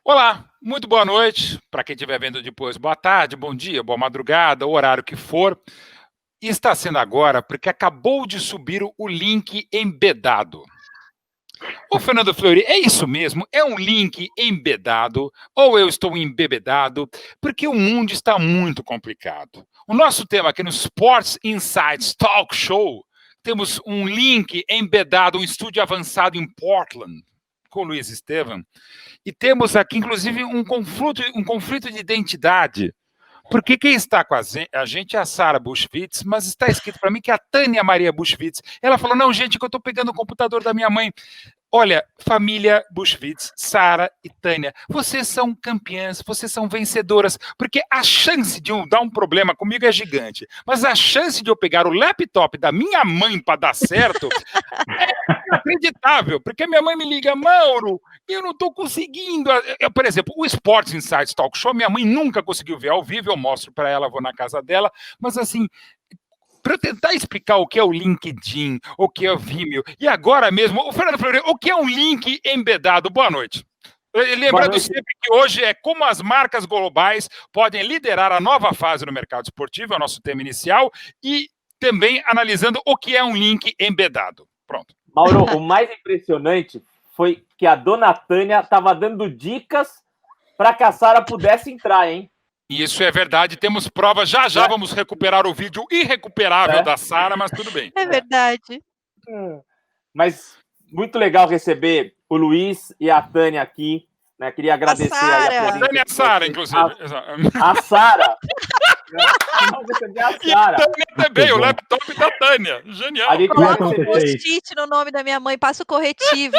Olá, muito boa noite. Para quem estiver vendo depois, boa tarde, bom dia, boa madrugada, o horário que for. E está sendo agora porque acabou de subir o link embedado. Ô, Fernando Fleury, é isso mesmo? É um link embedado ou eu estou embebedado? Porque o mundo está muito complicado. O nosso tema aqui no Sports Insights Talk Show, temos um link embedado, um estúdio avançado em Portland, com o Luiz Estevam, e temos aqui, inclusive, um conflito de identidade. Porque quem está com a gente é a Sara Bushwitz, mas está escrito para mim que é a Tânia Maria Bushwitz. Ela falou, não, gente, que eu estou pegando o computador da minha mãe. Olha, família Bushwitz, Sara e Tânia, vocês são campeãs, vocês são vencedoras, porque a chance de dar um problema comigo é gigante, mas a chance de eu pegar o laptop da minha mãe para dar certo é inacreditável, porque minha mãe me liga, Mauro, eu não estou conseguindo. Por exemplo, o Sports Insights Talk Show, minha mãe nunca conseguiu ver ao vivo, eu mostro para ela, vou na casa dela, mas assim, para eu tentar explicar o que é o LinkedIn, o que é o Vimeo, e agora mesmo, o Fernando Fleury, o que é um link embedado? Boa noite. Lembrando sempre que hoje é como as marcas globais podem liderar a nova fase no mercado esportivo, é o nosso tema inicial, e também analisando o que é um link embedado. Pronto. Mauro, o mais impressionante foi que a dona Tânia estava dando dicas para que a Sara pudesse entrar, hein? Isso é verdade, temos provas. Já vamos recuperar o vídeo irrecuperável da Sara, mas tudo bem. É verdade. Mas muito legal receber o Luiz e a Tânia aqui. Né? Queria agradecer a Sara. A Tânia e a Sara, inclusive. A Sara. Vamos receber a Sara. E a Tânia também, o laptop da Tânia. Genial. Coloca um post-it no nome da minha mãe, passa o corretivo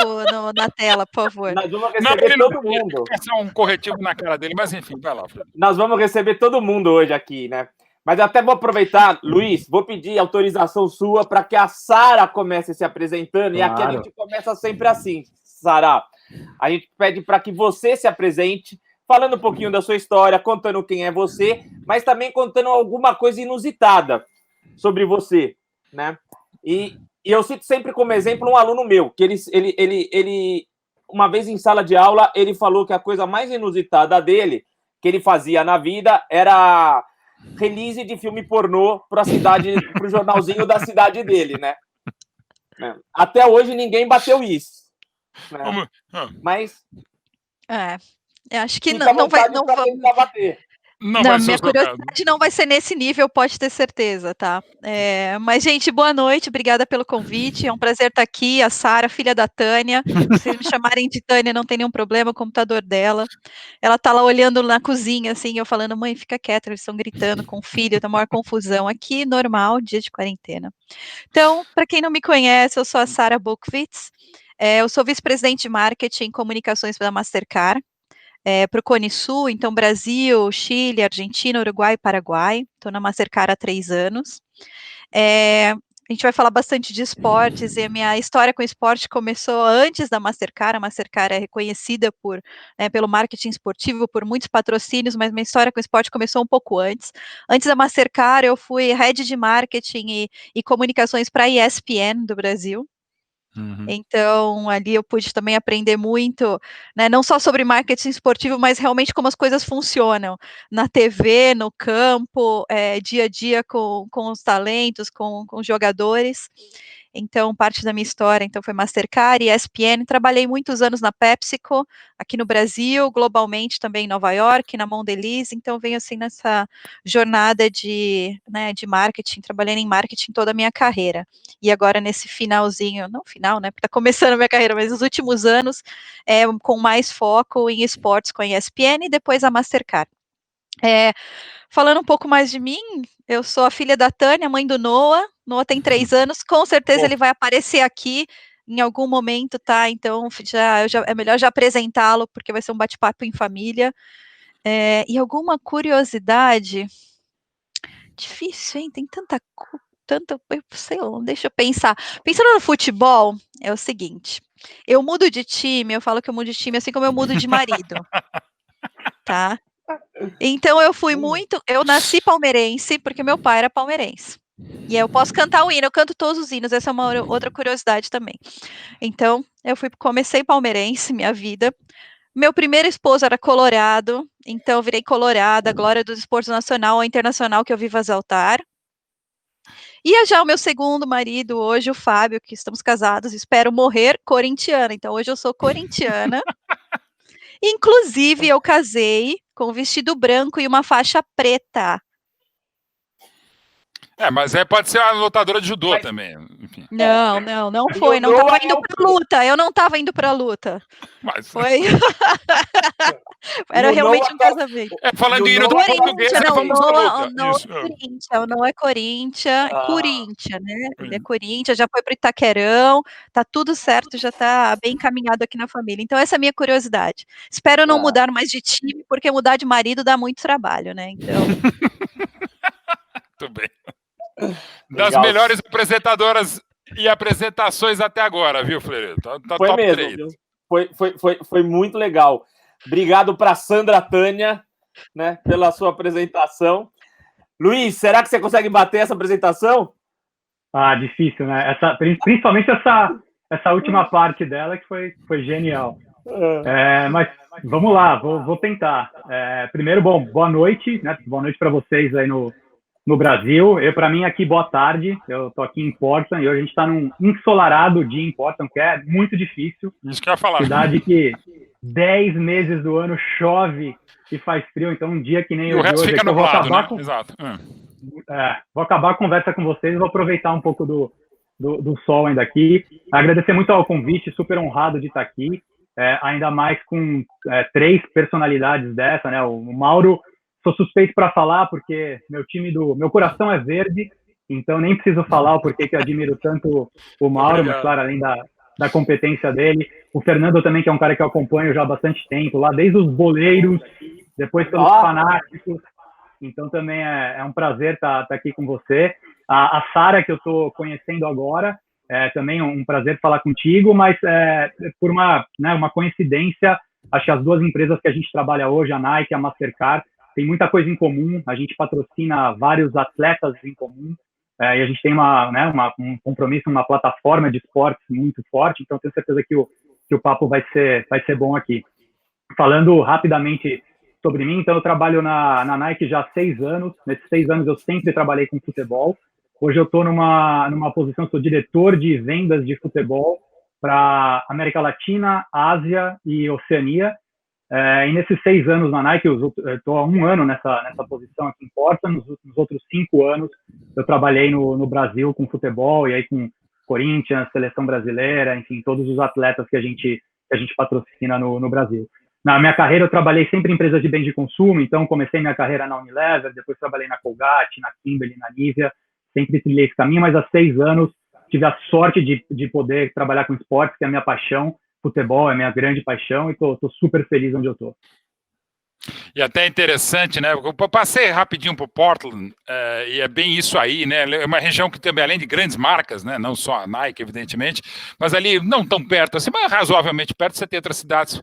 na tela, por favor. Nós vamos receber todo mundo. Passar um corretivo na cara dele, mas enfim, vai lá, Fred. Nós vamos receber todo mundo hoje aqui, né? Mas até vou aproveitar, Luiz, vou pedir autorização sua para que a Sara comece se apresentando. Claro. E aqui a gente começa sempre assim, Sara. A gente pede para que você se apresente, falando um pouquinho da sua história, contando quem é você, mas também contando alguma coisa inusitada sobre você, né? E eu cito sempre como exemplo um aluno meu, que ele uma vez em sala de aula, ele falou que a coisa mais inusitada dele, que ele fazia na vida, era release de filme pornô para o jornalzinho da cidade dele, né? Até hoje ninguém bateu isso. Né? Mas eu acho que não vai bater. Não, minha curiosidade não vai ser nesse nível, pode ter certeza, tá? Mas, gente, boa noite, obrigada pelo convite, é um prazer estar aqui, a Sara, filha da Tânia, se vocês me chamarem de Tânia, não tem nenhum problema, o computador dela, ela tá lá olhando na cozinha, assim, eu falando, mãe, fica quieta, eles estão gritando com o filho, tá maior confusão aqui, normal, dia de quarentena. Então, para quem não me conhece, eu sou a Sara Buchwitz, eu sou vice-presidente de marketing e comunicações da Mastercard, para o Cone Sul, então Brasil, Chile, Argentina, Uruguai e Paraguai. Estou na Mastercard há 3 anos. A gente vai falar bastante de esportes, e a minha história com esporte começou antes da Mastercard. A Mastercard é reconhecida pelo marketing esportivo, por muitos patrocínios, mas minha história com esporte começou um pouco antes. Antes da Mastercard, eu fui head de marketing e comunicações para a ESPN do Brasil. Então, ali eu pude também aprender muito, né, não só sobre marketing esportivo, mas realmente como as coisas funcionam na TV, no campo, dia a dia com os talentos, com os jogadores. Então, parte da minha história então, foi Mastercard e ESPN. Trabalhei muitos anos na PepsiCo, aqui no Brasil, globalmente também em Nova York, na Mondelez. Então, venho assim nessa jornada de marketing, trabalhando em marketing toda a minha carreira. E agora nesse finalzinho, não final, né, porque está começando a minha carreira, mas nos últimos anos, com mais foco em esportes com a ESPN e depois a Mastercard. Falando um pouco mais de mim, eu sou a filha da Tânia, mãe do Noah. Noah tem 3 anos, com certeza ele vai aparecer aqui em algum momento, tá? Então, é melhor já apresentá-lo, porque vai ser um bate-papo em família. E alguma curiosidade? Difícil, hein? Tem tanta, sei lá, deixa eu pensar. Pensando no futebol, é o seguinte, eu mudo de time, eu falo que eu mudo de time assim como eu mudo de marido, tá? Então eu nasci palmeirense porque meu pai era palmeirense. E eu posso cantar o hino, eu canto todos os hinos, essa é uma outra curiosidade também. Então, comecei palmeirense, minha vida, Meu primeiro esposo era colorado, então eu virei colorada, glória do esporte nacional ou internacional que eu vivo a exaltar. E já o meu segundo marido, hoje o Fábio, que estamos casados, espero morrer corintiana. Então hoje eu sou corintiana. Inclusive eu casei com um vestido branco e uma faixa preta. Mas pode ser uma lutadora de judô também. Enfim. Não foi. Não estava indo para luta. Eu não estava indo para luta. Mas... Foi. Era realmente um casamento. Falando em hino do português, vamos pra luta. Não é Corinthians, Corinthians, né? Ele é Corinthians, já foi para Itaquerão, tá tudo certo, já tá bem encaminhado aqui na família. Então essa é a minha curiosidade. Espero não mudar mais de time, porque mudar de marido dá muito trabalho, né? Então... Muito bem. Das melhores apresentadoras e apresentações até agora, viu, Fleury? Tá foi top mesmo, 3. Foi muito legal. Obrigado para Sandra Tânia, né, pela sua apresentação. Luiz, será que você consegue bater essa apresentação? Difícil, né? Principalmente essa última parte dela, que foi genial. Mas vamos lá, vou tentar. Primeiro, boa noite, né? Boa noite para vocês aí no Brasil. Para mim, aqui, boa tarde. Eu tô aqui em Portland e hoje a gente está num ensolarado dia em Portland, que é muito difícil. Isso que eu ia falar. Cidade que 10 meses do ano chove e faz frio, então um dia que nem o resto hoje, fica nublado, né? Exato. Vou acabar a conversa com vocês, vou aproveitar um pouco do sol ainda aqui. Agradecer muito ao convite, super honrado de estar aqui, ainda mais com 3 personalidades dessa, né? O Mauro, sou suspeito para falar, porque meu coração é verde, então nem preciso falar o porquê que eu admiro tanto o Mauro, mas claro, além da competência dele. O Fernando também, que é um cara que eu acompanho já há bastante tempo, lá desde os boleiros, depois pelos fanáticos. Então também é um prazer estar aqui com você. A Sara, que eu estou conhecendo agora, também um prazer falar contigo, mas por uma coincidência, acho que as 2 empresas que a gente trabalha hoje, a Nike e a Mastercard, tem muita coisa em comum. A gente patrocina vários atletas em comum. E a gente tem um compromisso, uma plataforma de esportes muito forte, então tenho certeza que o papo vai ser bom aqui. Falando rapidamente sobre mim, então eu trabalho na Nike já há 6 anos, nesses 6 anos eu sempre trabalhei com futebol. Hoje eu estou numa posição, sou diretor de vendas de futebol para América Latina, Ásia e Oceania. E nesses 6 anos na Nike, eu estou há 1 ano nessa posição aqui em Portland. Nos outros 5 anos, eu trabalhei no Brasil com futebol, e aí com Corinthians, Seleção Brasileira, enfim, todos os atletas que a gente patrocina no Brasil. Na minha carreira, eu trabalhei sempre em empresas de bens de consumo, então comecei minha carreira na Unilever, depois trabalhei na Colgate, na Kimberly, na Nivea, sempre trilhei esse caminho, mas há 6 anos tive a sorte de poder trabalhar com esportes, que é a minha paixão. Futebol é minha grande paixão e tô super feliz onde eu tô. E até interessante, né? Eu passei rapidinho por Portland, e é bem isso aí, né? É uma região que também, além de grandes marcas, né? Não só a Nike, evidentemente, mas ali não tão perto assim, mas razoavelmente perto, você tem outras cidades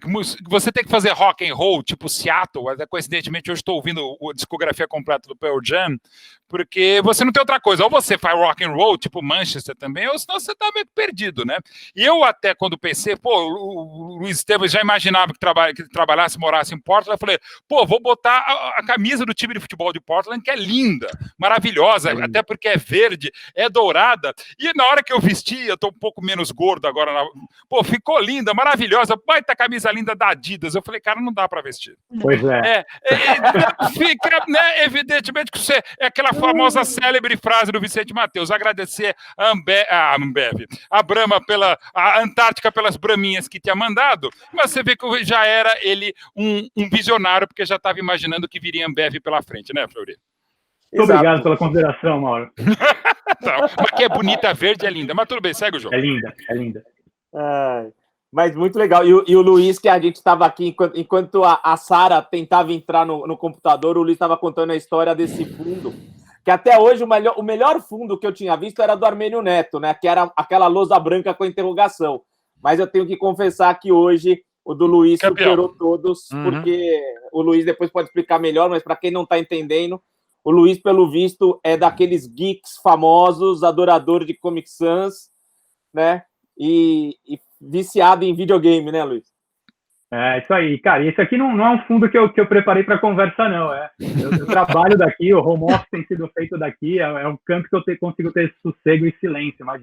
que você tem que fazer rock and roll, tipo Seattle. Até coincidentemente, hoje estou ouvindo a discografia completa do Pearl Jam, porque você não tem outra coisa, ou você faz rock and roll, tipo Manchester também, ou senão você está meio perdido, né? E eu até, quando pensei, o Luiz Estevam já imaginava que trabalhasse, morasse em Portland, eu falei, vou botar a camisa do time de futebol de Portland, que é linda, maravilhosa, até porque é verde, é dourada, e na hora que eu vesti, eu tô um pouco menos gordo agora, ficou linda, maravilhosa, baita camisa linda da Adidas, eu falei, cara, não dá para vestir. Pois é. Fica, né, evidentemente que você, é aquela famosa célebre frase do Vicente Mateus, agradecer a Brahma a Antártica pelas braminhas que tinha mandado, mas você vê que já era ele um visionário, porque já estava imaginando que viria Ambev pela frente, né, Fleury? Muito obrigado pela consideração, Mauro. Mas que é bonita, verde, é linda, mas tudo bem, segue o jogo. É linda. Mas muito legal. E o Luiz, que a gente estava aqui, enquanto a Sara tentava entrar no computador, o Luiz estava contando a história desse fundo, que até hoje o melhor fundo que eu tinha visto era do Armênio Neto, né? Que era aquela lousa branca com interrogação. Mas eu tenho que confessar que hoje o do Luiz superou todos, porque o Luiz depois pode explicar melhor, mas para quem não está entendendo, o Luiz, pelo visto, é daqueles geeks famosos, adorador de Comic Sans, né? E viciado em videogame, né, Luiz? É isso aí, cara. E esse aqui não é um fundo que eu preparei para conversa, não. Eu trabalho daqui, o home office tem sido feito daqui, é um canto que eu consigo ter sossego e silêncio. Mas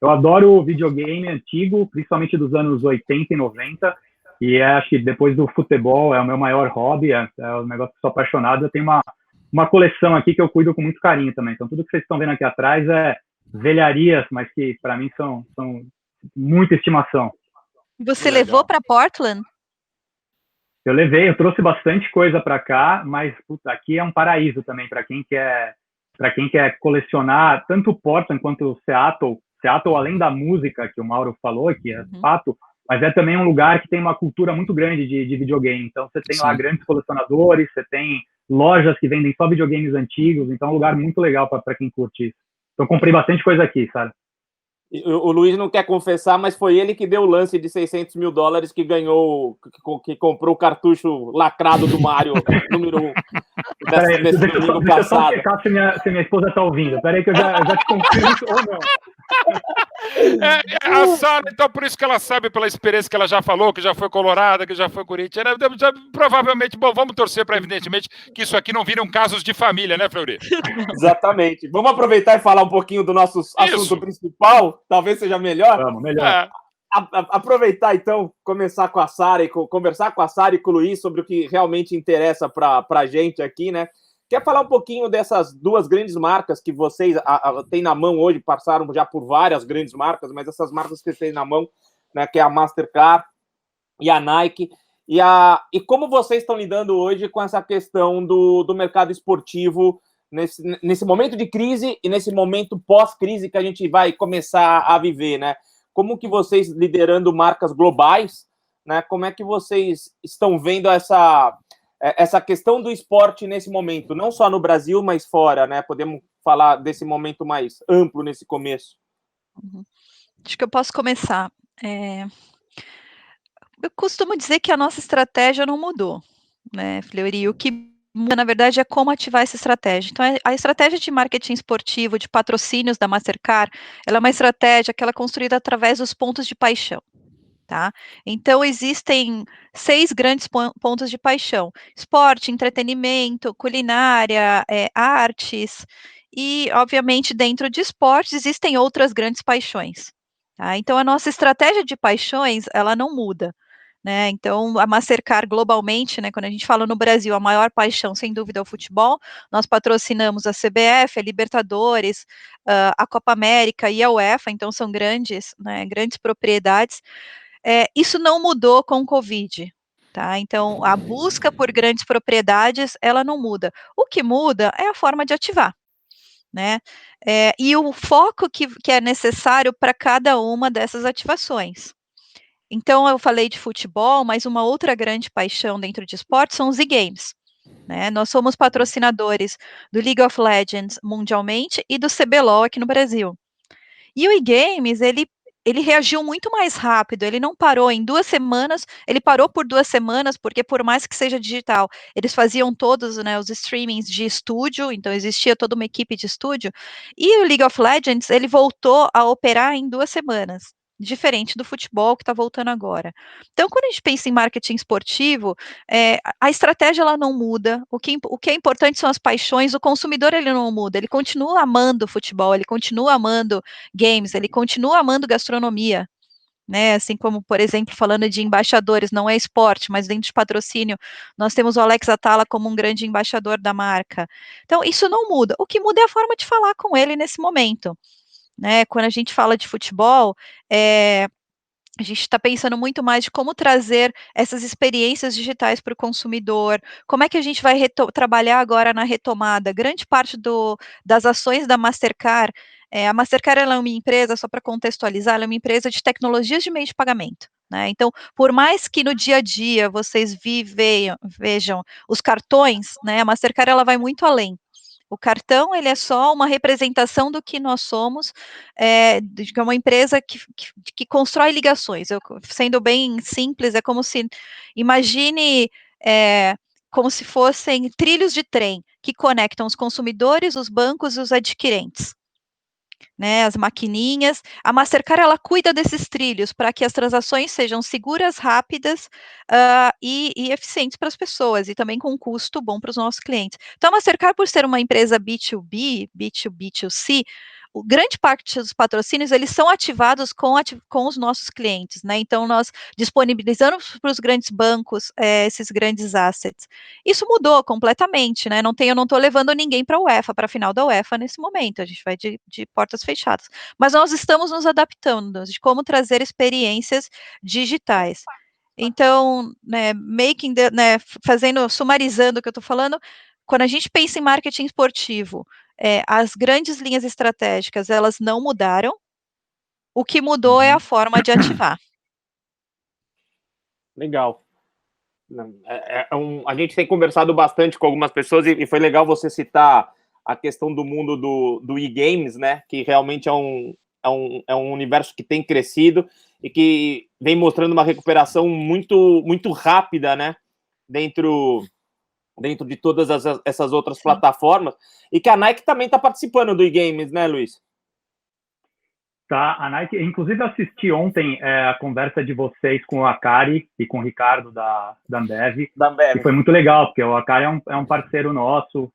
eu adoro o videogame antigo, principalmente dos anos 80 e 90. E acho que depois do futebol é o meu maior hobby, é um negócio que sou apaixonado. Eu tenho uma coleção aqui que eu cuido com muito carinho também. Então, tudo que vocês estão vendo aqui atrás é velharias, mas que para mim são muita estimação. Você levou para Portland? Eu trouxe bastante coisa para cá, mas puta, aqui é um paraíso também para quem quer colecionar tanto Portland quanto Seattle. Seattle, além da música que o Mauro falou, que é fato, mas é também um lugar que tem uma cultura muito grande de videogame. Então você tem lá grandes colecionadores, você tem lojas que vendem só videogames antigos, então é um lugar muito legal para quem curte isso. Então comprei bastante coisa aqui, sabe? O Luiz não quer confessar, mas foi ele que deu o lance de $600 mil que ganhou, que comprou o cartucho lacrado do Mario número 1 nesse domingo passado. Deixa eu só se minha esposa está ouvindo. Peraí que eu já te confirmo isso ou não. A Sara, então, por isso que ela sabe, pela experiência que ela já falou, que já foi colorada, que já foi Corinthians, provavelmente, bom, vamos torcer para, evidentemente, que isso aqui não viram casos de família, né, Fleury? Exatamente. Vamos aproveitar e falar um pouquinho do nosso assunto principal, talvez seja melhor. Vamos, melhor. Aproveitar, então, conversar com a Sara e com o Luiz sobre o que realmente interessa para a gente aqui, né? Quer falar um pouquinho dessas duas grandes marcas que vocês têm na mão hoje, passaram já por várias grandes marcas, mas essas marcas que vocês têm na mão, né, que é a Mastercard e a Nike, e como vocês estão lidando hoje com essa questão do mercado esportivo nesse momento de crise e nesse momento pós-crise que a gente vai começar a viver, né? Como que vocês, liderando marcas globais, né, como é que vocês estão vendo essa questão do esporte nesse momento, não só no Brasil, mas fora, né? Podemos falar desse momento mais amplo nesse começo. Acho que eu posso começar. Eu costumo dizer que a nossa estratégia não mudou, né, Fleury? O que muda, na verdade, é como ativar essa estratégia. Então, a estratégia de marketing esportivo, de patrocínios da Mastercard, ela é uma estratégia que ela é construída através dos pontos de paixão. Tá? Então, existem 6 grandes pontos de paixão: esporte, entretenimento, culinária, artes, e, obviamente, dentro de esportes existem outras grandes paixões. Tá? Então, a nossa estratégia de paixões, ela não muda. Né? Então, a Mastercard globalmente, né, quando a gente fala no Brasil, a maior paixão, sem dúvida, é o futebol. Nós patrocinamos a CBF, a Libertadores, a Copa América e a UEFA, então são grandes, né, grandes propriedades. Isso não mudou com o Covid, tá? Então, a busca por grandes propriedades, ela não muda. O que muda é a forma de ativar, né? E o foco que é necessário para cada uma dessas ativações. Então, eu falei de futebol, mas uma outra grande paixão dentro de esporte são os e-games, né? Nós somos patrocinadores do League of Legends mundialmente e do CBLOL aqui no Brasil. E o e-games, ele reagiu muito mais rápido, ele não parou em 2 semanas, ele parou por 2 semanas, porque por mais que seja digital, eles faziam todos, né, os streamings de estúdio, então existia toda uma equipe de estúdio, e o League of Legends, ele voltou a operar em 2 semanas, diferente do futebol que está voltando agora. Então, quando a gente pensa em marketing esportivo, a estratégia ela não muda, o que é importante são as paixões, o consumidor ele não muda, ele continua amando futebol, ele continua amando games, ele continua amando gastronomia, né, assim como, por exemplo, falando de embaixadores, não é esporte, mas dentro de patrocínio, nós temos o Alex Atala como um grande embaixador da marca. Então, isso não muda, o que muda é a forma de falar com ele nesse momento, né, quando a gente fala de futebol, a gente está pensando muito mais de como trazer essas experiências digitais para o consumidor, como é que a gente vai trabalhar agora na retomada. Grande parte das ações da Mastercard, a Mastercard ela é uma empresa, só para contextualizar, ela é uma empresa de tecnologias de meio de pagamento. Né? Então, por mais que no dia a dia vocês vejam os cartões, né, a Mastercard ela vai muito além. O cartão, ele é só uma representação do que nós somos, de que é uma empresa que constrói ligações. Sendo bem simples, é como se, imagine, como se fossem trilhos de trem que conectam os consumidores, os bancos e os adquirentes. né, as maquininhas. A Mastercard, ela cuida desses trilhos para que as transações sejam seguras, rápidas e eficientes para as pessoas, e também com um custo bom para os nossos clientes. Então, a Mastercard, por ser uma empresa B2B, B2B2C, grande parte dos patrocínios, eles são ativados com os nossos clientes, né? Então, nós disponibilizamos para os grandes bancos esses grandes assets. Isso mudou completamente, né? Eu não estou levando ninguém para a UEFA, para a final da UEFA nesse momento, a gente vai de portas fechadas. Mas nós estamos nos adaptando de como trazer experiências digitais. Então, né, sumarizando o que eu estou falando, quando a gente pensa em marketing esportivo, as grandes linhas estratégicas, elas não mudaram, o que mudou é a forma de ativar. Legal. A gente tem conversado bastante com algumas pessoas e foi legal você citar a questão do mundo do e-games, né? Que realmente é um universo que tem crescido e que vem mostrando uma recuperação muito, muito rápida, né? Dentro de todas essas outras plataformas. E que a Nike também está participando do e-games, né, Luiz? Tá, a Nike, inclusive assisti ontem a conversa de vocês com o Akari e com o Ricardo da Ambev, e foi muito legal, porque o Akari é um parceiro nosso,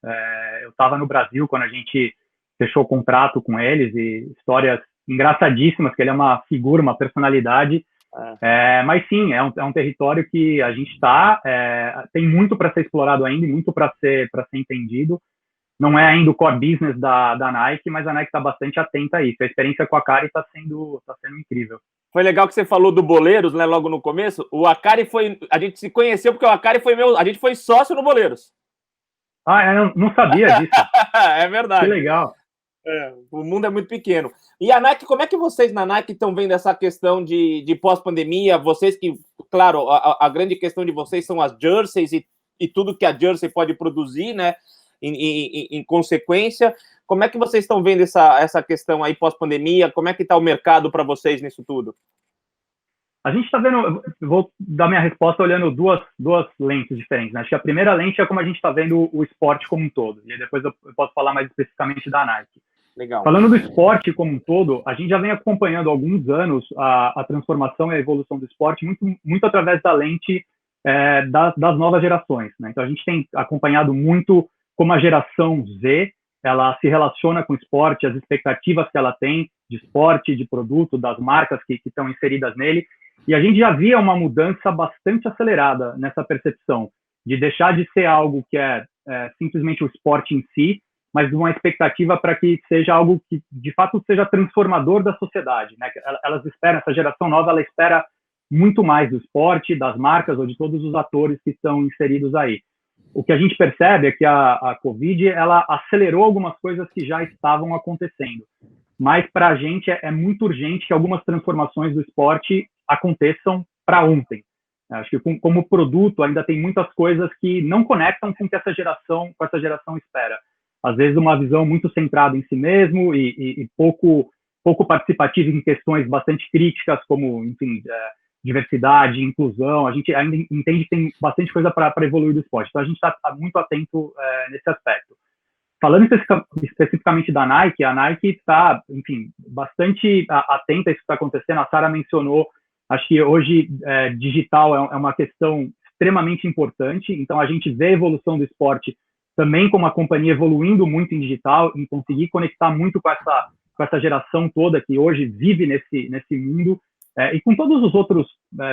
eu estava no Brasil quando a gente fechou o contrato com eles, e histórias engraçadíssimas, que ele é uma figura, uma personalidade, mas sim, é um território que a gente tem muito para ser explorado ainda, e muito para ser entendido. Não é ainda o core business da Nike, mas a Nike está bastante atenta a isso. A experiência com a Akari está sendo incrível. Foi legal que você falou do Boleiros, né, logo no começo. O Akari a gente se conheceu porque o Akari a gente foi sócio no Boleiros. Eu não sabia disso. É verdade. Que legal. O mundo é muito pequeno. E a Nike, como é que vocês na Nike estão vendo essa questão de pós-pandemia? Vocês que, claro, a grande questão de vocês são as jerseys e tudo que a jersey pode produzir, né? Em consequência, como é que vocês estão vendo essa questão aí pós-pandemia? Como é que está o mercado para vocês nisso tudo? A gente está vendo, eu vou dar minha resposta olhando duas lentes diferentes, né? Acho que a primeira lente é como a gente está vendo o esporte como um todo, e aí depois eu posso falar mais especificamente da Nike. Legal. Falando do esporte como um todo, a gente já vem acompanhando há alguns anos a transformação e a evolução do esporte muito através da lente das novas gerações, né? Então a gente tem acompanhado muito como a geração Z, ela se relaciona com o esporte, as expectativas que ela tem de esporte, de produto, das marcas que estão inseridas nele, e a gente já via uma mudança bastante acelerada nessa percepção, de deixar de ser algo que é simplesmente o esporte em si, mas uma expectativa para que seja algo que, de fato, seja transformador da sociedade, né? Elas esperam, essa geração nova, ela espera muito mais do esporte, das marcas ou de todos os atores que estão inseridos aí. O que a gente percebe é que a Covid, ela acelerou algumas coisas que já estavam acontecendo. Mas para a gente é muito urgente que algumas transformações do esporte aconteçam para ontem. Acho que como produto ainda tem muitas coisas que não conectam com o que essa geração espera. Às vezes uma visão muito centrada em si mesmo e pouco participativa em questões bastante críticas, como, enfim, diversidade, inclusão. A gente ainda entende que tem bastante coisa para evoluir do esporte. Então, a gente está muito atento nesse aspecto. Falando especificamente da Nike, a Nike está, enfim, bastante atenta a isso que está acontecendo. A Sara mencionou, acho que hoje digital é uma questão extremamente importante. Então, a gente vê a evolução do esporte também como a companhia evoluindo muito em digital, em conseguir conectar muito com essa geração toda que hoje vive nesse mundo. E com todos os outros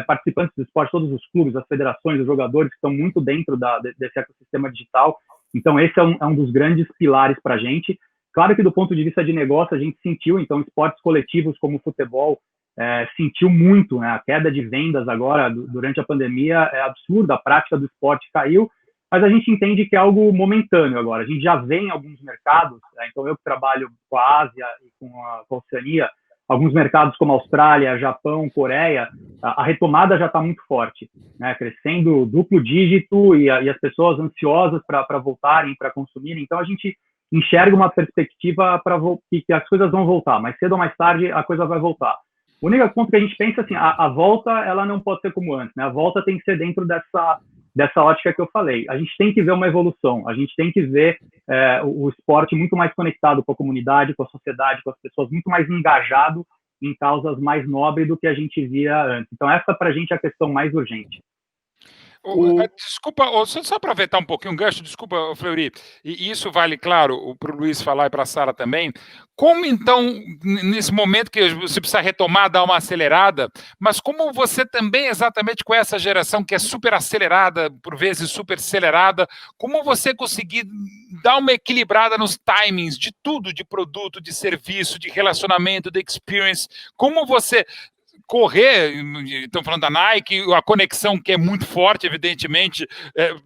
participantes do esporte, todos os clubes, as federações, os jogadores que estão muito dentro desse ecossistema digital. Então, esse é um dos grandes pilares para a gente. Claro que do ponto de vista de negócio, a gente sentiu, então, esportes coletivos como o futebol, sentiu muito, né? A queda de vendas agora, durante a pandemia, é absurda, a prática do esporte caiu, mas a gente entende que é algo momentâneo agora. A gente já vê em alguns mercados, então eu que trabalho com a Ásia e com a Oceania, alguns mercados como Austrália, Japão, Coreia, a retomada já está muito forte, né? Crescendo duplo dígito e as pessoas ansiosas para voltarem, para consumirem. Então, a gente enxerga uma perspectiva para que as coisas vão voltar. Mais cedo ou mais tarde, a coisa vai voltar. O único ponto que a gente pensa, assim, a volta ela não pode ser como antes, né? A volta tem que ser dentro dessa ótica que eu falei. A gente tem que ver uma evolução, a gente tem que ver o esporte muito mais conectado com a comunidade, com a sociedade, com as pessoas, muito mais engajado em causas mais nobres do que a gente via antes. Então, essa, para a gente, é a questão mais urgente. Desculpa, só aproveitar um pouquinho o gancho, desculpa, Fleury, e isso vale, claro, para o Luiz falar e para a Sara também. Como, então, nesse momento que você precisa retomar, dar uma acelerada, mas como você também, exatamente com essa geração que é super acelerada, por vezes super acelerada, como você conseguir dar uma equilibrada nos timings de tudo, de produto, de serviço, de relacionamento, de experience, como você correr, estão falando da Nike, a conexão que é muito forte, evidentemente,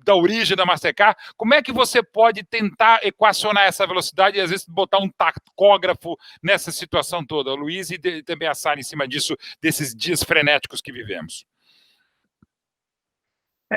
da origem da Mastercard, como é que você pode tentar equacionar essa velocidade e, às vezes, botar um tacógrafo nessa situação toda? O Luiz e também a Sara em cima disso, desses dias frenéticos que vivemos.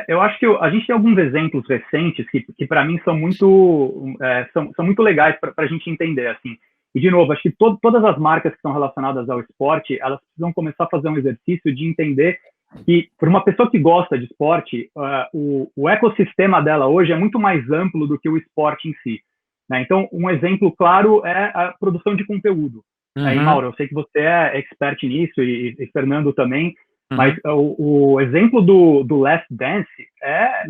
Eu acho que a gente tem alguns exemplos recentes que para mim, são muito legais para a gente entender, assim. E, de novo, acho que todas as marcas que estão relacionadas ao esporte, elas precisam começar a fazer um exercício de entender que, para uma pessoa que gosta de esporte, o ecossistema dela hoje é muito mais amplo do que o esporte em si, né? Então, um exemplo claro é a produção de conteúdo. E, Mauro, eu sei que você é expert nisso, e Fernando também, mas o exemplo do Last Dance é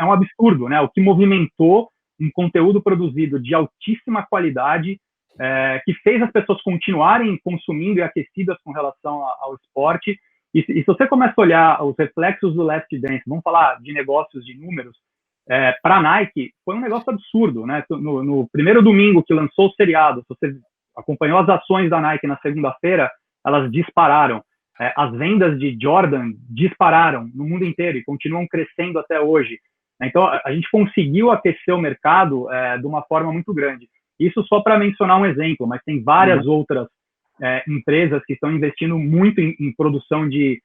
um absurdo, né? O que movimentou um conteúdo produzido de altíssima qualidade, que fez as pessoas continuarem consumindo e aquecidas com relação ao esporte. E se você começa a olhar os reflexos do Last Dance, vamos falar de negócios, de números, para a Nike, foi um negócio absurdo, né? No primeiro domingo que lançou o seriado, se você acompanhou as ações da Nike na segunda-feira, elas dispararam. As vendas de Jordan dispararam no mundo inteiro e continuam crescendo até hoje. Então, a gente conseguiu aquecer o mercado de uma forma muito grande. Isso só para mencionar um exemplo, mas tem várias outras empresas que estão investindo muito em produção de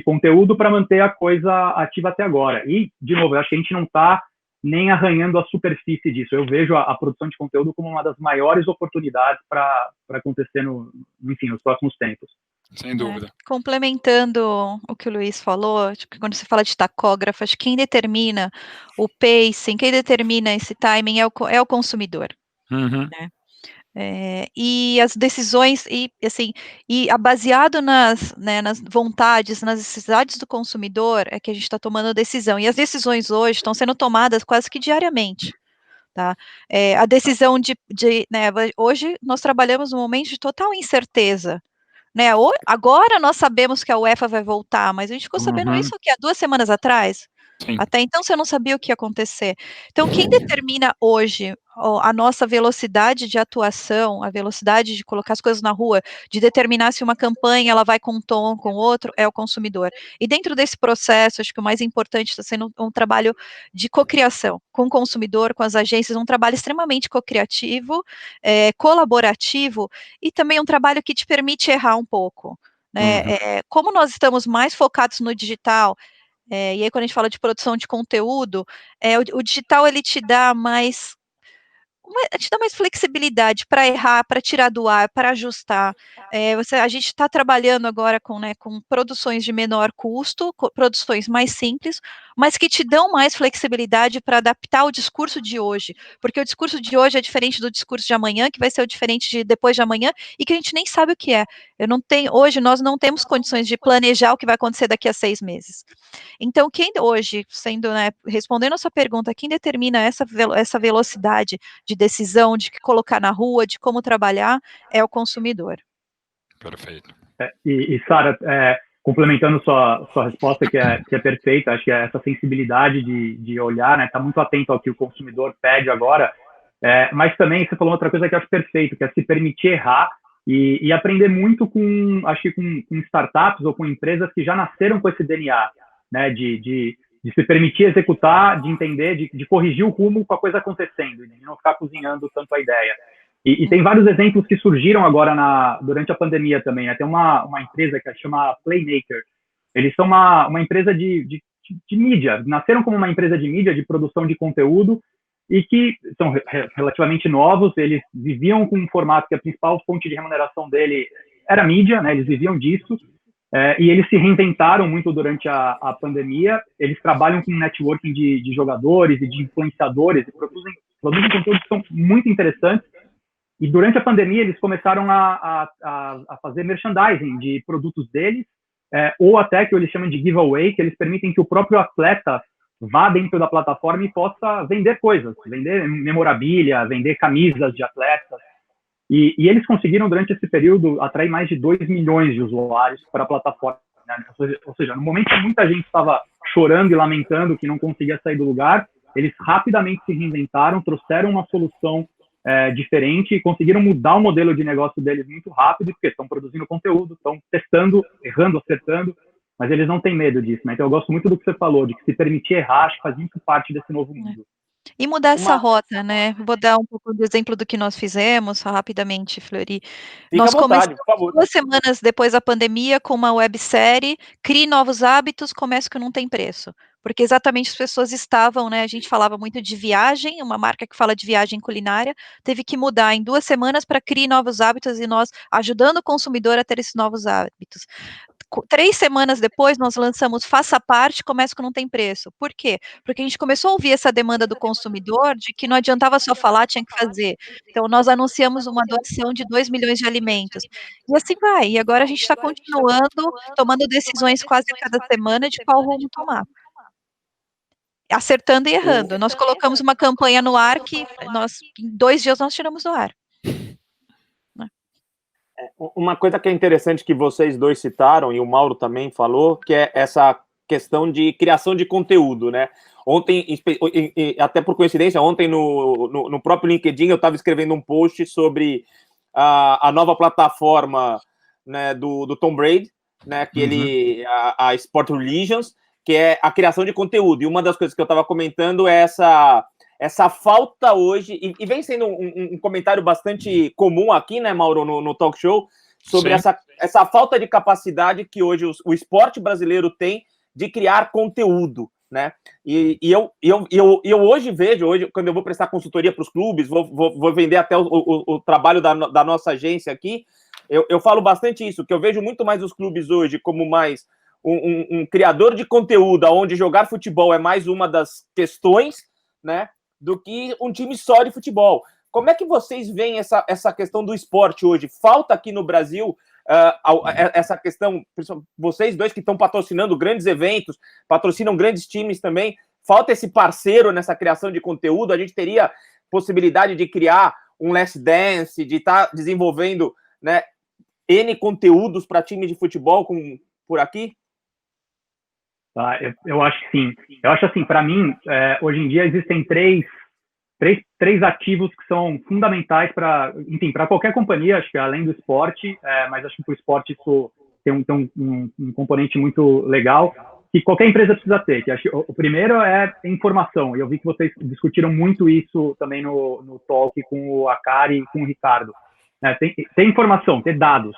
conteúdo para manter a coisa ativa até agora. E, de novo, eu acho que a gente não está nem arranhando a superfície disso. Eu vejo a produção de conteúdo como uma das maiores oportunidades para acontecer nos próximos tempos. Sem dúvida. Complementando o que o Luiz falou, quando você fala de tacógrafo, acho que quem determina o pacing, quem determina esse timing é o consumidor. Né? E as decisões, baseado nas vontades, nas necessidades do consumidor, é que a gente está tomando a decisão. E as decisões hoje estão sendo tomadas quase que diariamente. Tá? A decisão hoje nós trabalhamos num momento de total incerteza. Né? Agora nós sabemos que a UEFA vai voltar, mas a gente ficou sabendo isso aqui há 2 semanas atrás. Sim. Até então você não sabia o que ia acontecer. Então, quem determina hoje a nossa velocidade de atuação, a velocidade de colocar as coisas na rua, de determinar se uma campanha ela vai com um tom, com outro, é o consumidor. E dentro desse processo, acho que o mais importante está sendo um trabalho de cocriação com o consumidor, com as agências, um trabalho extremamente cocriativo, colaborativo, e também um trabalho que te permite errar um pouco. Né? Como nós estamos mais focados no digital, e aí quando a gente fala de produção de conteúdo, o digital ele te dá mais flexibilidade para errar, para tirar do ar, para ajustar. A gente está trabalhando agora com produções de menor custo, produções mais simples, mas que te dão mais flexibilidade para adaptar o discurso de hoje, porque o discurso de hoje é diferente do discurso de amanhã, que vai ser o diferente de depois de amanhã, e que a gente nem sabe o que é. Hoje nós não temos condições de planejar o que vai acontecer daqui a 6 meses. Então, quem hoje, respondendo a sua pergunta, quem determina essa velocidade de decisão, de que colocar na rua, de como trabalhar, é o consumidor. Perfeito. E Sara, complementando sua resposta, que é perfeita, acho que é essa sensibilidade de olhar, né, tá muito atento ao que o consumidor pede agora, mas também você falou outra coisa que eu acho perfeito, que é se permitir errar e aprender muito com startups ou com empresas que já nasceram com esse DNA, né, de se permitir executar, de entender, de corrigir o rumo com a coisa acontecendo, de não ficar cozinhando tanto a ideia. E tem vários exemplos que surgiram agora durante a pandemia também, né? Tem uma empresa que se chama Playmaker. Eles são uma empresa de mídia, nasceram como uma empresa de mídia, de produção de conteúdo, e que são relativamente novos. Eles viviam com um formato que a principal fonte de remuneração dele era mídia, né? Eles viviam disso, E eles se reinventaram muito durante a pandemia. Eles trabalham com networking de jogadores e de influenciadores e produzem conteúdos que são muito interessantes. E durante a pandemia, eles começaram a fazer merchandising de produtos deles, ou até que eles chamam de giveaway, que eles permitem que o próprio atleta vá dentro da plataforma e possa vender coisas, vender memorabilia, vender camisas de atletas. E eles conseguiram, durante esse período, atrair mais de 2 milhões de usuários para a plataforma. Né? Ou seja, no momento que muita gente estava chorando e lamentando que não conseguia sair do lugar, eles rapidamente se reinventaram, trouxeram uma solução diferente e conseguiram mudar o modelo de negócio deles muito rápido, porque estão produzindo conteúdo, estão testando, errando, acertando, mas eles não têm medo disso, né? Então eu gosto muito do que você falou, de que se permitir errar, acho que faz muito parte desse novo mundo. E mudar essa rota, né? Vou dar um pouco do exemplo do que nós fizemos, rapidamente, Fleury. Nós começamos 2 semanas depois da pandemia com uma websérie, Crie Novos Hábitos, Comece que Não Tem Preço. Porque exatamente as pessoas estavam, né? A gente falava muito de viagem, uma marca que fala de viagem culinária, teve que mudar em 2 semanas para Crie Novos Hábitos e nós ajudando o consumidor a ter esses novos hábitos. 3 semanas depois, nós lançamos Faça Parte, Comece que Não Tem Preço. Por quê? Porque a gente começou a ouvir essa demanda do consumidor de que não adiantava só falar, tinha que fazer. Então, nós anunciamos uma doação de 2 milhões de alimentos. E assim vai. E agora a gente está continuando, tomando decisões quase a cada semana de qual rumo tomar. Acertando e errando. Nós colocamos uma campanha no ar que em 2 dias nós tiramos do ar. Uma coisa que é interessante que vocês dois citaram, e o Mauro também falou, que é essa questão de criação de conteúdo, né? Ontem, até por coincidência, ontem no próprio LinkedIn eu estava escrevendo um post sobre a nova plataforma, né, do Tom Brady, né, que a Sport Religions, que é a criação de conteúdo. E uma das coisas que eu estava comentando é essa falta hoje, e vem sendo um comentário bastante comum aqui, né, Mauro, no talk show, sobre essa falta de capacidade que hoje o esporte brasileiro tem de criar conteúdo, né? E eu hoje vejo, quando eu vou prestar consultoria para os clubes, vou vender até o trabalho da nossa agência aqui, eu falo bastante isso, que eu vejo muito mais os clubes hoje como mais um criador de conteúdo, onde jogar futebol é mais uma das questões, né, do que um time só de futebol. Como é que vocês veem essa questão do esporte hoje? Falta aqui no Brasil essa questão, vocês dois que estão patrocinando grandes eventos, patrocinam grandes times também, falta esse parceiro nessa criação de conteúdo? A gente teria possibilidade de criar um Last Dance, de estar desenvolvendo, né, N conteúdos para time de futebol por aqui? Eu acho que sim. Eu acho assim, para mim, hoje em dia existem três ativos que são fundamentais para qualquer companhia, acho que além do esporte, mas acho que para o esporte isso tem um componente muito legal que qualquer empresa precisa ter. Que acho, o primeiro é informação, e eu vi que vocês discutiram muito isso também no talk com o Akari e com o Ricardo. Tem informação, ter dados,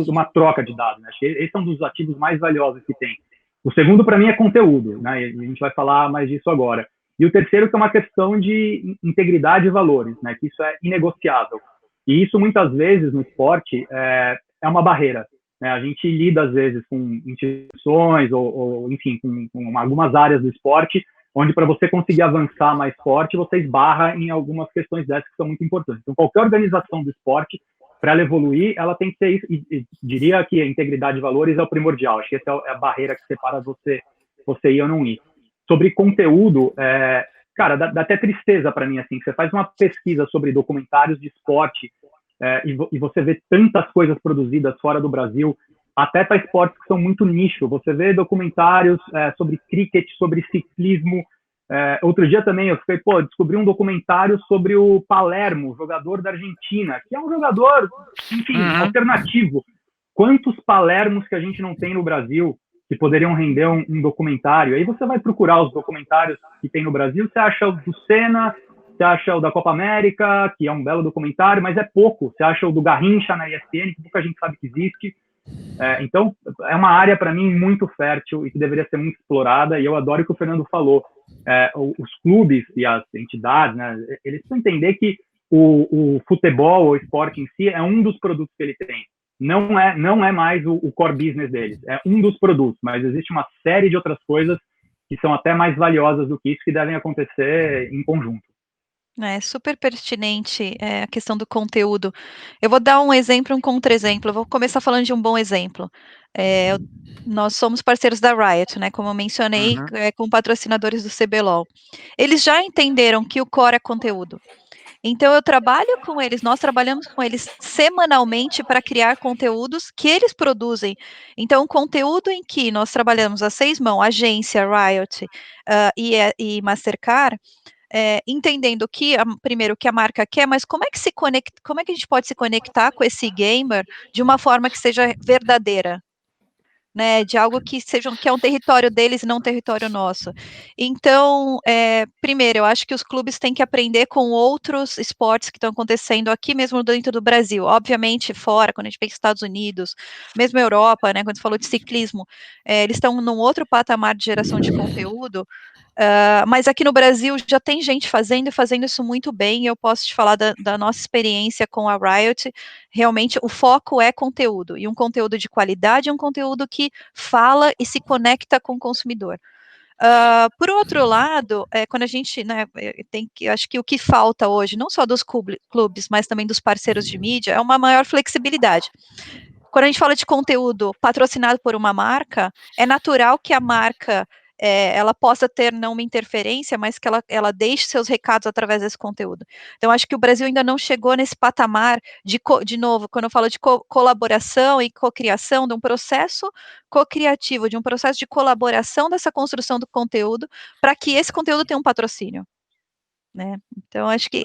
uma troca de dados. Né? Acho que esse é um dos ativos mais valiosos que tem. O segundo, para mim, é conteúdo, né? E a gente vai falar mais disso agora. E o terceiro, que é uma questão de integridade e valores, né? Que isso é inegociável. E isso, muitas vezes, no esporte, é uma barreira. Né? A gente lida, às vezes, com instituições ou enfim, com algumas áreas do esporte, onde, para você conseguir avançar mais forte, você esbarra em algumas questões dessas que são muito importantes. Então, qualquer organização do esporte, para ela evoluir, ela tem que ter isso, e diria que a integridade de valores é o primordial. Acho que essa é a barreira que separa você ir ou não ir. Sobre conteúdo, cara, dá até tristeza para mim, assim, que você faz uma pesquisa sobre documentários de esporte e você vê tantas coisas produzidas fora do Brasil, até para esportes que são muito nicho. Você vê documentários sobre cricket, sobre ciclismo. Outro dia também eu descobri um documentário sobre o Palermo, jogador da Argentina, que é um jogador, enfim, alternativo. Quantos Palermos que a gente não tem no Brasil que poderiam render um documentário? Aí você vai procurar os documentários que tem no Brasil, você acha o do Senna, você acha o da Copa América, que é um belo documentário, mas é pouco. Você acha o do Garrincha na ESPN, que pouca gente sabe que existe. Então, é uma área, para mim, muito fértil e que deveria ser muito explorada, e eu adoro o que o Fernando falou. Os clubes e as entidades, né, eles precisam entender que o futebol, o esporte em si, é um dos produtos que ele tem. não é mais o core business deles, é um dos produtos, mas existe uma série de outras coisas que são até mais valiosas do que isso, que devem acontecer em conjunto. É super pertinente a questão do conteúdo. Eu vou dar um exemplo, um contra-exemplo. Eu vou começar falando de um bom exemplo. Nós somos parceiros da Riot, né? Como eu mencionei, com patrocinadores do CBLOL. Eles já entenderam que o core é conteúdo. Então, eu trabalho com eles, nós trabalhamos com eles semanalmente para criar conteúdos que eles produzem. Então, conteúdo em que nós trabalhamos a 6 mãos, agência, Riot e Mastercard, entendendo que, primeiro, o que a marca quer, mas como é que a gente pode se conectar com esse gamer de uma forma que seja verdadeira? Né, de algo que é um território deles e não um território nosso. Então, primeiro, eu acho que os clubes têm que aprender com outros esportes que estão acontecendo aqui mesmo dentro do Brasil. Obviamente, fora, quando a gente pensa nos Estados Unidos, mesmo Europa, né, quando você falou de ciclismo, eles estão num outro patamar de geração de conteúdo, mas aqui no Brasil já tem gente fazendo isso muito bem, e eu posso te falar da nossa experiência com a Riot. Realmente o foco é conteúdo, e um conteúdo de qualidade, um conteúdo que fala e se conecta com o consumidor. Por outro lado, quando a gente, né, acho que o que falta hoje, não só dos clubes, mas também dos parceiros de mídia, é uma maior flexibilidade. Quando a gente fala de conteúdo patrocinado por uma marca, é natural que a marca ela possa ter não uma interferência, mas que ela deixe seus recados através desse conteúdo. Então, acho que o Brasil ainda não chegou nesse patamar de novo, quando eu falo de colaboração e cocriação, de um processo cocriativo, de um processo de colaboração dessa construção do conteúdo, para que esse conteúdo tenha um patrocínio. Né? Então, acho que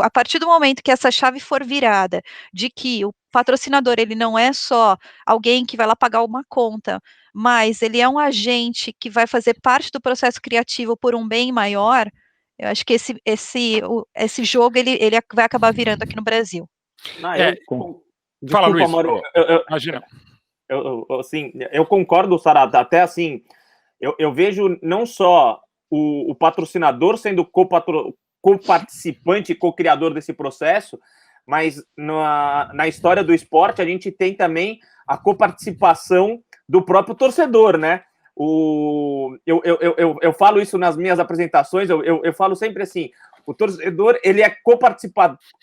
a partir do momento que essa chave for virada, de que o patrocinador, ele não é só alguém que vai lá pagar uma conta, mas ele é um agente que vai fazer parte do processo criativo por um bem maior, eu acho que esse jogo, ele vai acabar virando aqui no Brasil. Desculpa, Fala, Luiz. Mauro, Imagina. Assim, eu concordo, Sara, até assim, eu vejo não só o patrocinador sendo co-participante e co-criador desse processo, mas na história do esporte a gente tem também a coparticipação do próprio torcedor, né? Eu falo isso nas minhas apresentações, eu falo sempre assim, o torcedor, ele é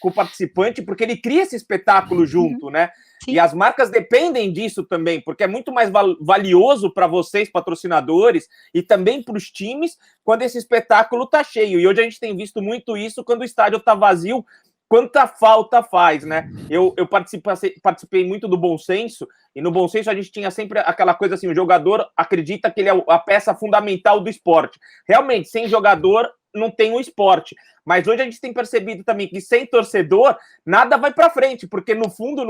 coparticipante porque ele cria esse espetáculo junto, né? Sim. E as marcas dependem disso também, porque é muito mais valioso para vocês, patrocinadores, e também para os times, quando esse espetáculo tá cheio. E hoje a gente tem visto muito isso quando o estádio tá vazio, quanta falta faz, né? Eu participei muito do Bom Senso, e no Bom Senso a gente tinha sempre aquela coisa assim, o jogador acredita que ele é a peça fundamental do esporte. Realmente, sem jogador não tem o esporte, mas hoje a gente tem percebido também que sem torcedor nada vai para frente, porque no fundo,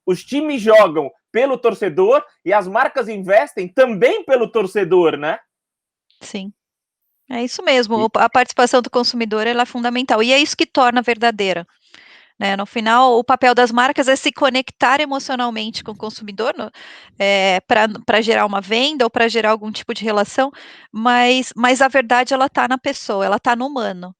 os times jogam pelo torcedor e as marcas investem também pelo torcedor, né? Sim. É isso mesmo, a participação do consumidor ela é fundamental, e é isso que torna verdadeira. Né? No final, o papel das marcas é se conectar emocionalmente com o consumidor, para gerar uma venda ou para gerar algum tipo de relação, mas a verdade ela está na pessoa, ela está no humano.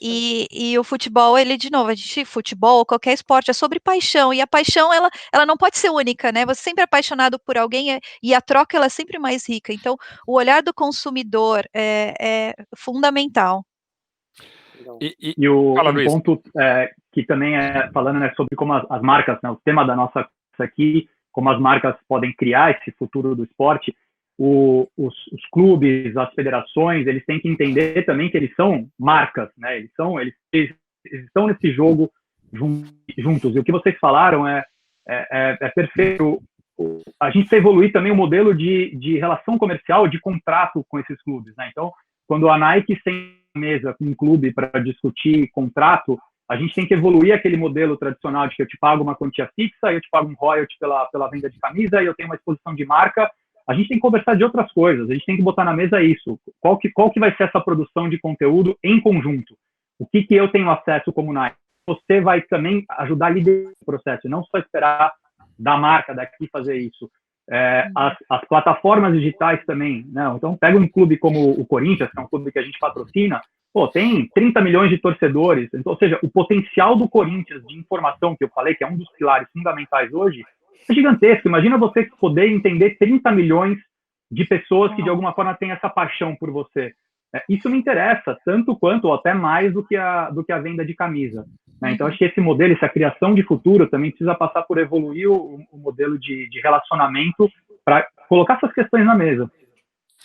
E o futebol, ele, de novo, futebol, qualquer esporte, é sobre paixão, e a paixão, ela não pode ser única, né? Você sempre é apaixonado por alguém, e a troca, ela é sempre mais rica. Então, o olhar do consumidor é fundamental. Fala, Luiz. Ponto que também falando, né, sobre como as marcas, né, o tema da nossa aqui, como as marcas podem criar esse futuro do esporte, os clubes, as federações, eles têm que entender também que eles são marcas, né? Eles estão nesse jogo juntos. E o que vocês falaram é perfeito. A gente precisa evoluir também o modelo de relação comercial, de contrato com esses clubes, né? Então, quando a Nike senta na mesa com um clube para discutir contrato, a gente tem que evoluir aquele modelo tradicional de que eu te pago uma quantia fixa, eu te pago um royalty pela venda de camisa e eu tenho uma exposição de marca. A gente tem que conversar de outras coisas, a gente tem que botar na mesa isso. Qual que vai ser essa produção de conteúdo em conjunto? O que eu tenho acesso como Nike? Você vai também ajudar a liderar o processo, não só esperar da marca daqui fazer isso. As plataformas digitais também, né? Então, pega um clube como o Corinthians, que é um clube que a gente patrocina, Pô, tem 30 milhões de torcedores, ou seja, o potencial do Corinthians de informação, que eu falei, que é um dos pilares fundamentais hoje, é gigantesco. Imagina você poder entender 30 milhões de pessoas que de alguma forma têm essa paixão por você. Isso me interessa, tanto quanto, ou até mais do que a venda de camisa. Né? Então, acho que esse modelo, essa criação de futuro, também precisa passar por evoluir o modelo de relacionamento para colocar essas questões na mesa.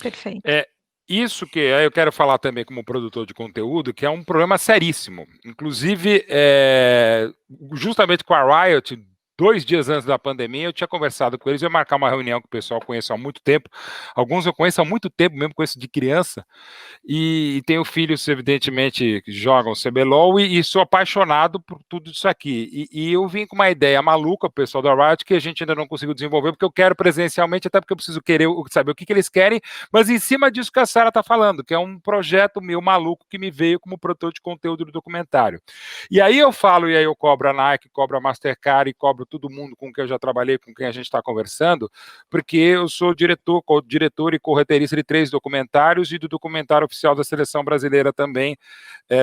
Perfeito. Isso que eu quero falar também como produtor de conteúdo, que é um problema seríssimo. Inclusive, justamente com a Riot, 2 dias antes da pandemia, eu tinha conversado com eles, eu ia marcar uma reunião com o pessoal que eu conheço há muito tempo. Alguns eu conheço há muito tempo, mesmo conheço de criança. E tenho filhos, evidentemente, que jogam CBLOL e sou apaixonado por tudo isso aqui. E eu vim com uma ideia maluca, o pessoal da Riot, que a gente ainda não conseguiu desenvolver, porque eu quero presencialmente, até porque eu preciso saber o que eles querem, mas em cima disso que a Sara está falando, que é um projeto meu maluco que me veio como produtor de conteúdo do documentário. E aí eu falo, e aí eu cobro a Nike, cobro a Mastercard e cobro todo mundo com quem eu já trabalhei, com quem a gente está conversando, porque eu sou diretor e correteirista de 3 documentários e do documentário oficial da Seleção Brasileira também,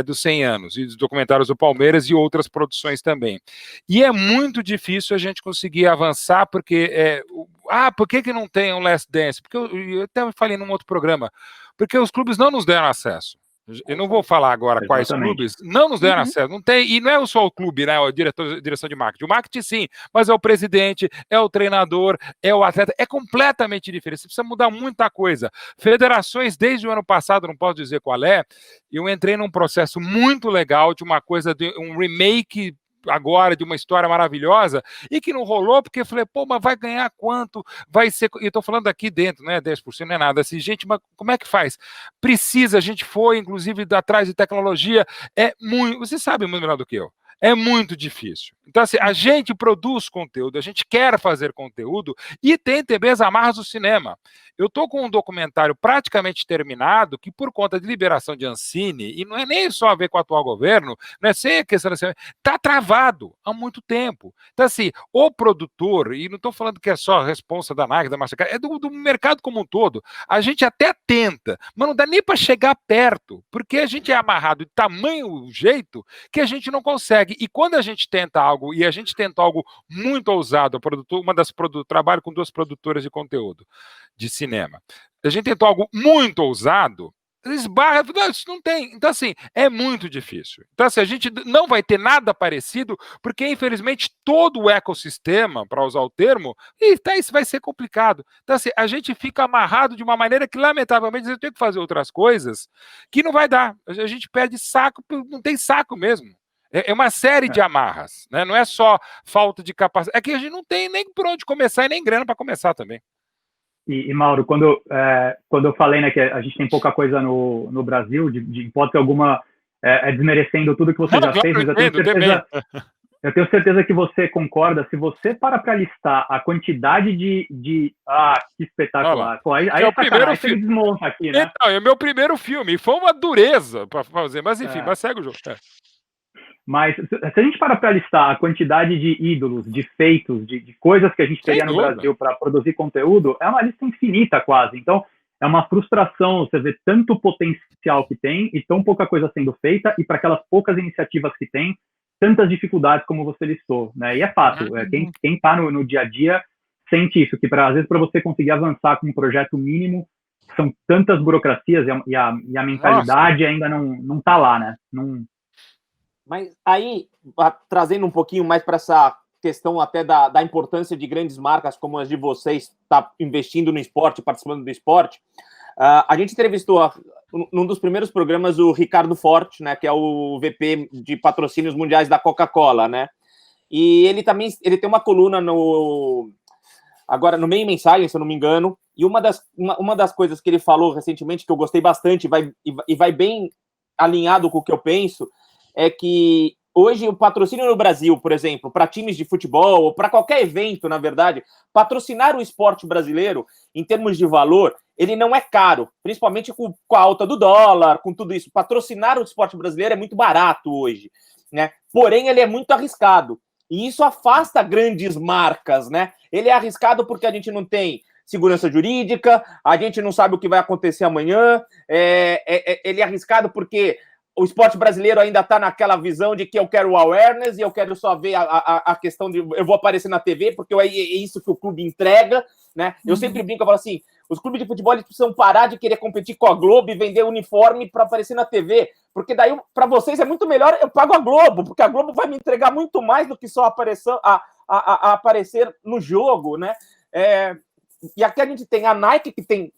dos 100 anos, e dos documentários do Palmeiras e outras produções também. E é muito difícil a gente conseguir avançar, porque por que não tem um Last Dance? Porque eu até falei num outro programa, porque os clubes não nos deram acesso. Eu não vou falar agora quais clubes não nos deram acesso, não tem, e não é só o clube, né, a direção de marketing. O marketing sim, mas é o presidente, é o treinador, é o atleta, é completamente diferente. Você precisa mudar muita coisa. Federações, desde o ano passado, não posso dizer qual é, eu entrei num processo muito legal de uma coisa, de um remake agora de uma história maravilhosa e que não rolou porque eu falei, pô, mas vai ganhar quanto? Vai ser, e eu tô falando aqui dentro, né, 10% não é nada, assim, gente, mas como é que faz? Precisa, a gente foi, inclusive, atrás de tecnologia, você sabe muito melhor do que eu. É muito difícil. Então, assim, a gente produz conteúdo, a gente quer fazer conteúdo e tem também as amarras do cinema. Eu estou com um documentário praticamente terminado que, por conta de liberação de Ancine, e não é nem só a ver com o atual governo, não é sem a questão da cinema, está travado há muito tempo. Então, assim, o produtor, e não estou falando que é só a responsa da Nike, da Mastercard, é do mercado como um todo. A gente até tenta, mas não dá nem para chegar perto, porque a gente é amarrado de tamanho jeito que a gente não consegue. E quando a gente tenta algo, e a gente tenta algo muito ousado, trabalho com 2 produtoras de conteúdo de cinema, a gente tentou algo muito ousado, esbarra, não, isso não tem. Então, assim, é muito difícil. Então, assim, a gente não vai ter nada parecido, porque, infelizmente, todo o ecossistema, para usar o termo, isso vai ser complicado. Então, assim, a gente fica amarrado de uma maneira que, lamentavelmente, eu tenho que fazer outras coisas que não vai dar. A gente perde saco, não tem saco mesmo. É uma série de amarras, né? Não é só falta de capacidade. É que a gente não tem nem por onde começar e nem grana para começar também. E Mauro, quando eu falei, né, que a gente tem pouca coisa no Brasil, de hipótese alguma, desmerecendo tudo que você já fez, mas eu tenho certeza que você concorda. Se você para listar a quantidade que espetacular. Pô, aí é o primeiro filme. Ele desmonta aqui, né? Então, é o meu primeiro filme. Foi uma dureza para fazer, mas enfim, mas segue o jogo. Mas se a gente para listar a quantidade de ídolos, de feitos, de coisas que a gente teria no Brasil para produzir conteúdo, é uma lista infinita quase. Então, é uma frustração você ver tanto potencial que tem e tão pouca coisa sendo feita, e para aquelas poucas iniciativas que tem, tantas dificuldades como você listou, né? E é fácil, quem está no dia a dia sente isso, que às vezes para você conseguir avançar com um projeto mínimo, são tantas burocracias e a mentalidade ainda não está lá, né? Mas aí, trazendo um pouquinho mais para essa questão até da importância de grandes marcas como as de vocês, tá investindo no esporte, participando do esporte, a gente entrevistou num dos primeiros programas o Ricardo Forte, né, que é o VP de patrocínios mundiais da Coca-Cola, né? E ele tem uma coluna agora no Meio Mensagem, se eu não me engano, e uma das coisas que ele falou recentemente que eu gostei bastante e vai bem alinhado com o que eu penso, é que hoje o patrocínio no Brasil, por exemplo, para times de futebol ou para qualquer evento, na verdade, patrocinar o esporte brasileiro, em termos de valor, ele não é caro, principalmente com a alta do dólar, com tudo isso. Patrocinar o esporte brasileiro é muito barato hoje, né? Porém, ele é muito arriscado. E isso afasta grandes marcas, né? Ele é arriscado porque a gente não tem segurança jurídica, a gente não sabe o que vai acontecer amanhã, ele é arriscado porque o esporte brasileiro ainda está naquela visão de que eu quero o awareness e eu quero só ver a questão de eu vou aparecer na TV, porque é isso que o clube entrega, né? Eu sempre brinco, eu falo assim, os clubes de futebol eles precisam parar de querer competir com a Globo e vender uniforme para aparecer na TV, porque daí para vocês é muito melhor eu pago a Globo, porque a Globo vai me entregar muito mais do que só aparecer no jogo, né? E aqui a gente tem a Nike, que tem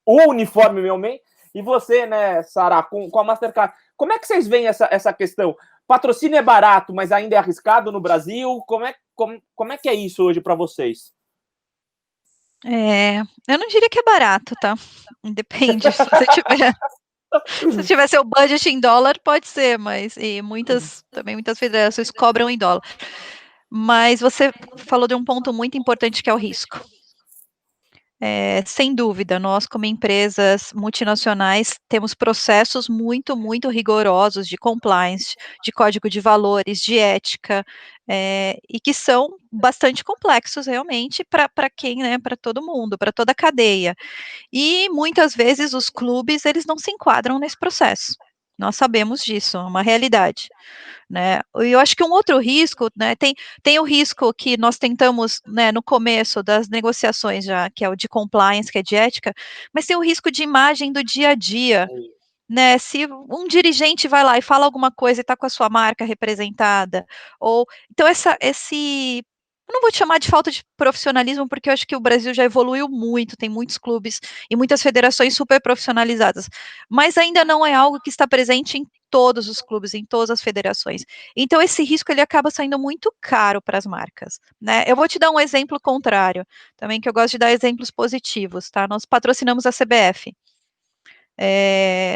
o uniforme realmente, e você, né, Sara, com a Mastercard. Como é que vocês veem essa questão? Patrocínio é barato, mas ainda é arriscado no Brasil? Como é que é isso hoje para vocês? Eu não diria que é barato, tá? Depende. Se você tiver seu budget em dólar, pode ser, mas muitas federações cobram em dólar. Mas você falou de um ponto muito importante que é o risco. Sem dúvida, nós como empresas multinacionais temos processos muito, muito rigorosos de compliance, de código de valores, de ética, e que são bastante complexos realmente para quem, né, para todo mundo, para toda a cadeia. E muitas vezes os clubes, eles não se enquadram nesse processo. Nós sabemos disso, é uma realidade. Né? E eu acho que um outro risco, né, tem o risco que nós tentamos, né, no começo das negociações já, que é o de compliance, que é de ética, mas tem o risco de imagem do dia a dia, né? Se um dirigente vai lá e fala alguma coisa e está com a sua marca representada, então eu não vou te chamar de falta de profissionalismo, porque eu acho que o Brasil já evoluiu muito, tem muitos clubes e muitas federações super profissionalizadas, mas ainda não é algo que está presente em todos os clubes, em todas as federações. Então, esse risco, ele acaba saindo muito caro para as marcas, né? Eu vou te dar um exemplo contrário, também que eu gosto de dar exemplos positivos, tá? Nós patrocinamos a CBF.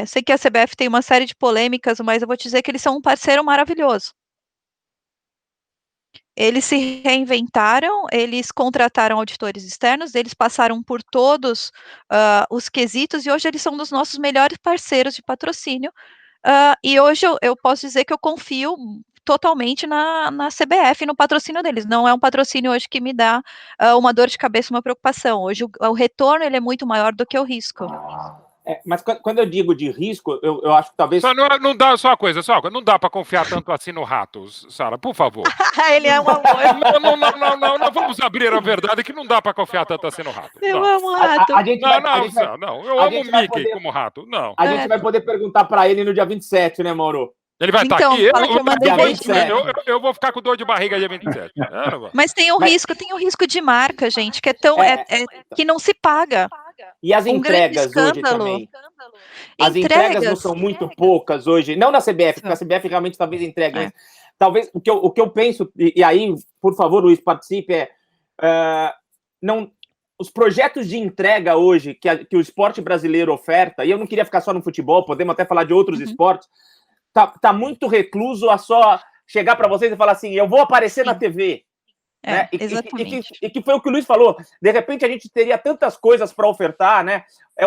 Sei que a CBF tem uma série de polêmicas, mas eu vou te dizer que eles são um parceiro maravilhoso. Eles se reinventaram, eles contrataram auditores externos, eles passaram por todos os quesitos e hoje eles são um dos nossos melhores parceiros de patrocínio. E hoje eu posso dizer que eu confio totalmente na CBF, no patrocínio deles. Não é um patrocínio hoje que me dá uma dor de cabeça, uma preocupação. Hoje o retorno ele é muito maior do que o risco. Mas quando eu digo de risco, eu acho que talvez... Não dá, só uma coisa, não dá para confiar tanto assim no rato, Sara, por favor. Ele é um amor. Não, vamos abrir a verdade que não dá para confiar tanto assim no rato. Eu amo o rato. Eu amo o Mickey como rato, não. A gente vai poder perguntar para ele no dia 27, né, Mauro? Ele vai estar então, aqui? Eu vou ficar com dor de barriga dia 27. Mas tem o risco de marca, gente, que que não se paga. E as entregas hoje também? As entregas não são muito poucas hoje, não na CBF, porque a CBF realmente talvez entregue, mas talvez o que eu penso, e aí, por favor, Luiz, participe, os projetos de entrega hoje que o esporte brasileiro oferta, e eu não queria ficar só no futebol, podemos até falar de outros esportes, tá muito recluso a só chegar para vocês e falar assim, eu vou aparecer na TV. Né? E que foi o que o Luiz falou, de repente a gente teria tantas coisas para ofertar, né?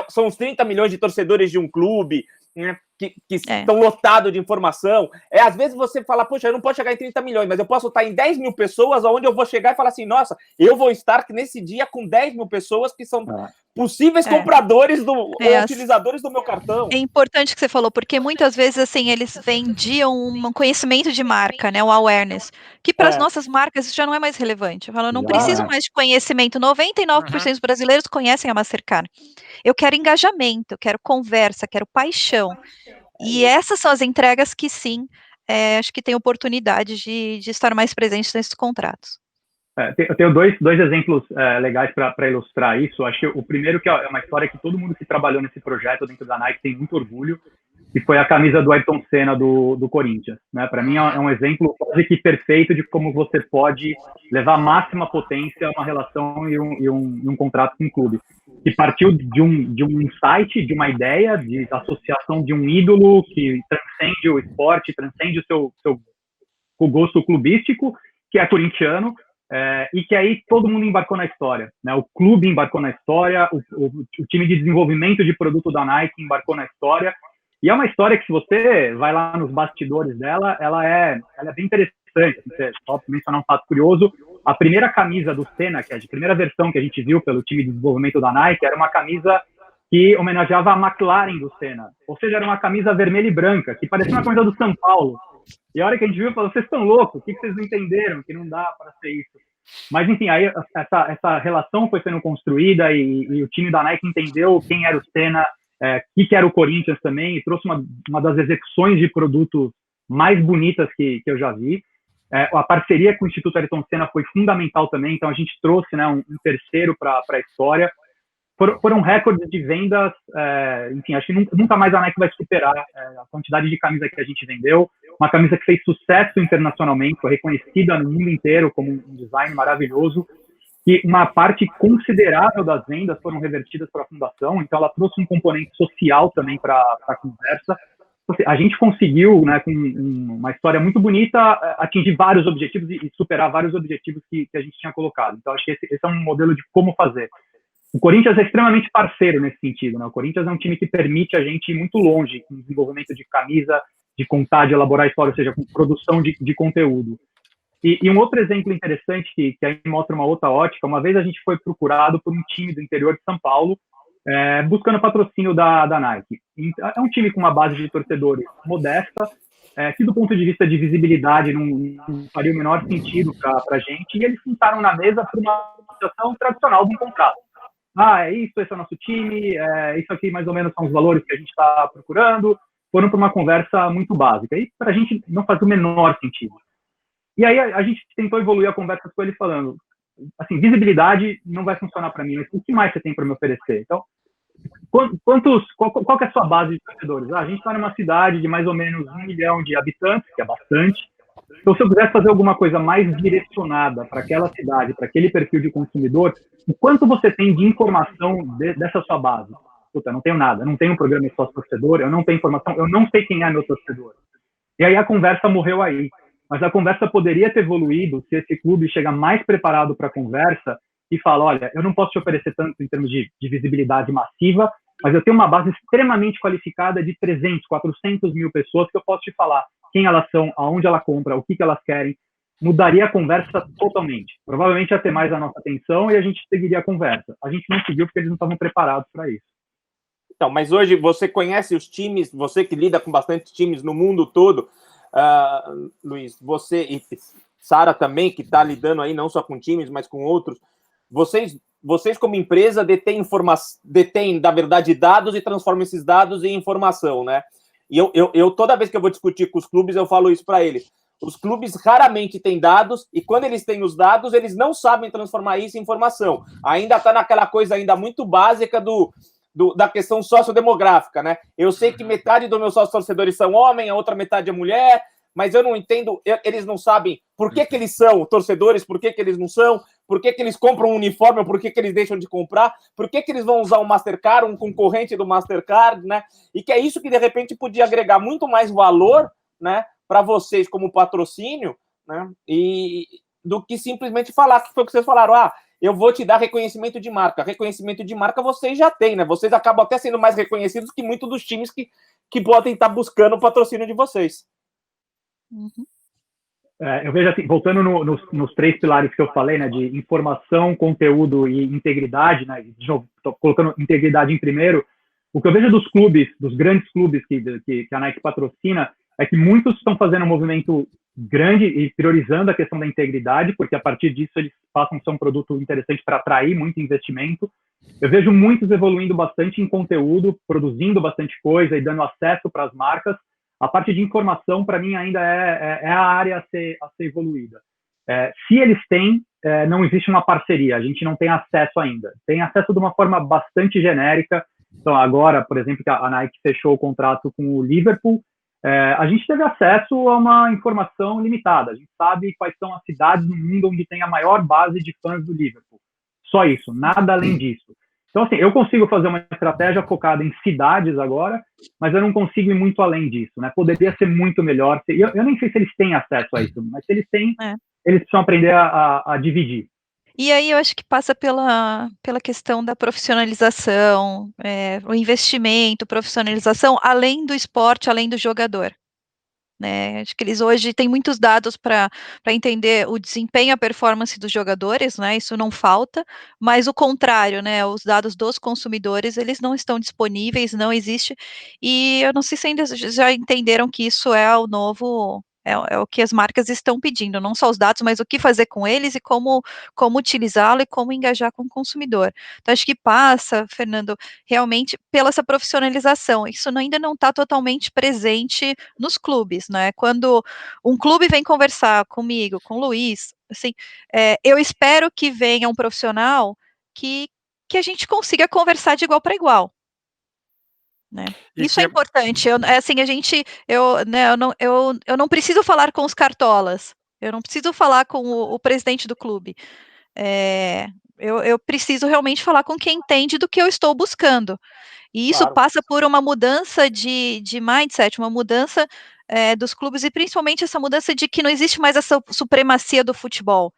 São os 30 milhões de torcedores de um clube, né? que estão lotados de informação. Às vezes você fala, poxa, eu não posso chegar em 30 milhões, mas eu posso estar em 10 mil pessoas, onde eu vou chegar e falar assim, nossa, eu vou estar nesse dia com 10 mil pessoas que são possíveis compradores ou utilizadores do meu cartão. É importante que você falou, porque muitas vezes, assim, eles vendiam um conhecimento de marca, né, um awareness, que para as nossas marcas isso já não é mais relevante. Eu falo, eu não preciso mais de conhecimento, 99% dos brasileiros conhecem a Mastercard. Eu quero engajamento, eu quero conversa, quero paixão. E essas são as entregas que sim, acho que tem oportunidade de estar mais presentes nesses contratos. Eu tenho dois exemplos legais para ilustrar isso. Acho que o primeiro que é uma história que todo mundo que trabalhou nesse projeto dentro da Nike tem muito orgulho, que foi a camisa do Ayrton Senna do Corinthians. Né? Para mim é um exemplo quase que perfeito de como você pode levar a máxima potência a uma relação e um contrato com um clube. Que partiu de um site, de uma ideia, de associação de um ídolo que transcende o esporte, transcende o gosto clubístico, que é corintiano, e que aí todo mundo embarcou na história. Né? O clube embarcou na história, o time de desenvolvimento de produto da Nike embarcou na história, e é uma história que, se você vai lá nos bastidores dela, ela é bem interessante. Só para mencionar um fato curioso, a primeira camisa do Senna, que é a primeira versão que a gente viu pelo time de desenvolvimento da Nike, era uma camisa que homenageava a McLaren do Senna. Ou seja, era uma camisa vermelha e branca, que parecia uma camisa do São Paulo. E a hora que a gente viu, falou, vocês estão loucos, o que vocês não entenderam? Que não dá para ser isso. Mas, enfim, aí essa relação foi sendo construída e o time da Nike entendeu quem era o Senna, que era o Corinthians também, e trouxe uma das execuções de produtos mais bonitas que eu já vi. A parceria com o Instituto Ayrton Senna foi fundamental também, então a gente trouxe, né, um terceiro para a história. Foram recordes de vendas, enfim, acho que nunca mais a Nike vai superar a quantidade de camisa que a gente vendeu. Uma camisa que fez sucesso internacionalmente, foi reconhecida no mundo inteiro como um design maravilhoso, e uma parte considerável das vendas foram revertidas para a fundação, então ela trouxe um componente social também para a conversa. A gente conseguiu, né, com uma história muito bonita, atingir vários objetivos e superar vários objetivos que a gente tinha colocado. Então, acho que esse é um modelo de como fazer. O Corinthians é extremamente parceiro nesse sentido, né? O Corinthians é um time que permite a gente ir muito longe com o desenvolvimento de camisa, de contar, de elaborar história, ou seja, com produção de conteúdo. E um outro exemplo interessante que aí mostra uma outra ótica, uma vez a gente foi procurado por um time do interior de São Paulo, buscando patrocínio da Nike. É um time com uma base de torcedores modesta, que do ponto de vista de visibilidade não faria o menor sentido para a gente, e eles sentaram na mesa por uma situação tradicional de um contrato. É isso, esse é o nosso time, isso aqui mais ou menos são os valores que a gente está procurando, foram para uma conversa muito básica, e para a gente não faz o menor sentido. E aí a gente tentou evoluir a conversa com ele falando, assim, visibilidade não vai funcionar para mim, mas o que mais você tem para me oferecer? Então, qual que é a sua base de torcedores? A gente está numa cidade de mais ou menos 1 milhão de habitantes, que é bastante. Então, se eu quisesse fazer alguma coisa mais direcionada para aquela cidade, para aquele perfil de consumidor, o quanto você tem de informação dessa sua base? Puta, não tenho nada, não tenho um programa de sócio-torcedor, eu não tenho informação, eu não sei quem é meu torcedor. E aí a conversa morreu aí. Mas a conversa poderia ter evoluído se esse clube chega mais preparado para a conversa e fala, olha, eu não posso te oferecer tanto em termos de visibilidade massiva, mas eu tenho uma base extremamente qualificada de 300, 400 mil pessoas que eu posso te falar quem elas são, aonde ela compra, o que elas querem. Mudaria a conversa totalmente. Provavelmente ia ter mais a nossa atenção e a gente seguiria a conversa. A gente não seguiu porque eles não estavam preparados para isso. Então, mas hoje você conhece os times, você que lida com bastante times no mundo todo, Luiz, você e Sara também, que está lidando aí não só com times, mas com outros, vocês como empresa detêm, na verdade, dados e transformam esses dados em informação, né? E eu toda vez que eu vou discutir com os clubes, eu falo isso para eles. Os clubes raramente têm dados, e quando eles têm os dados, eles não sabem transformar isso em informação. Ainda está naquela coisa ainda muito básica da questão sociodemográfica, né? Eu sei que metade dos meus sócios-torcedores são homens, a outra metade é mulher, mas eu não entendo, eles não sabem por que eles são torcedores, por que eles não são, por que eles compram um uniforme, ou por que eles deixam de comprar, por que eles vão usar o Mastercard, um concorrente do Mastercard, né? E que é isso que, de repente, podia agregar muito mais valor, né, para vocês como patrocínio, né, e do que simplesmente falar, que foi o que vocês falaram, eu vou te dar reconhecimento de marca. Reconhecimento de marca vocês já têm, né? Vocês acabam até sendo mais reconhecidos que muitos dos times que podem estar buscando o patrocínio de vocês. Uhum. Eu vejo assim, voltando nos 3 pilares que eu falei, né, de informação, conteúdo e integridade, né, de novo, estou colocando integridade em primeiro, o que eu vejo dos clubes, dos grandes clubes que a Nike patrocina, é que muitos estão fazendo um movimento grande e priorizando a questão da integridade, porque a partir disso eles passam a ser um produto interessante para atrair muito investimento. Eu vejo muitos evoluindo bastante em conteúdo, produzindo bastante coisa e dando acesso para as marcas. A parte de informação, para mim, ainda é a área a ser evoluída. Se eles têm, não existe uma parceria, a gente não tem acesso ainda. Tem acesso de uma forma bastante genérica. Então, agora, por exemplo, que a Nike fechou o contrato com o Liverpool, a gente teve acesso a uma informação limitada. A gente sabe quais são as cidades no mundo onde tem a maior base de fãs do Liverpool. Só isso, nada além disso. Então, assim, eu consigo fazer uma estratégia focada em cidades agora, mas eu não consigo ir muito além disso, né? Poderia ser muito melhor. Eu nem sei se eles têm acesso a isso, mas se eles têm, eles precisam aprender a dividir. E aí eu acho que passa pela questão da profissionalização, o investimento, profissionalização, além do esporte, além do jogador. né? Acho que eles hoje têm muitos dados para entender o desempenho e a performance dos jogadores, né? Isso não falta, mas o contrário, né? Os dados dos consumidores, eles não estão disponíveis, não existe. E eu não sei se ainda já entenderam que isso é o novo. É o que as marcas estão pedindo, não só os dados, mas o que fazer com eles e como utilizá-lo e como engajar com o consumidor. Então, acho que passa, Fernando, realmente pela essa profissionalização. Isso ainda não está totalmente presente nos clubes, né? Quando um clube vem conversar comigo, com o Luiz, assim, eu espero que venha um profissional que a gente consiga conversar de igual para igual. Né? Isso é importante. Assim, eu não preciso falar com os cartolas. Eu não preciso falar com o presidente do clube. Eu preciso realmente falar com quem entende do que eu estou buscando. E isso passa por uma mudança de mindset, uma mudança dos clubes, e principalmente essa mudança de que não existe mais essa supremacia do futebol.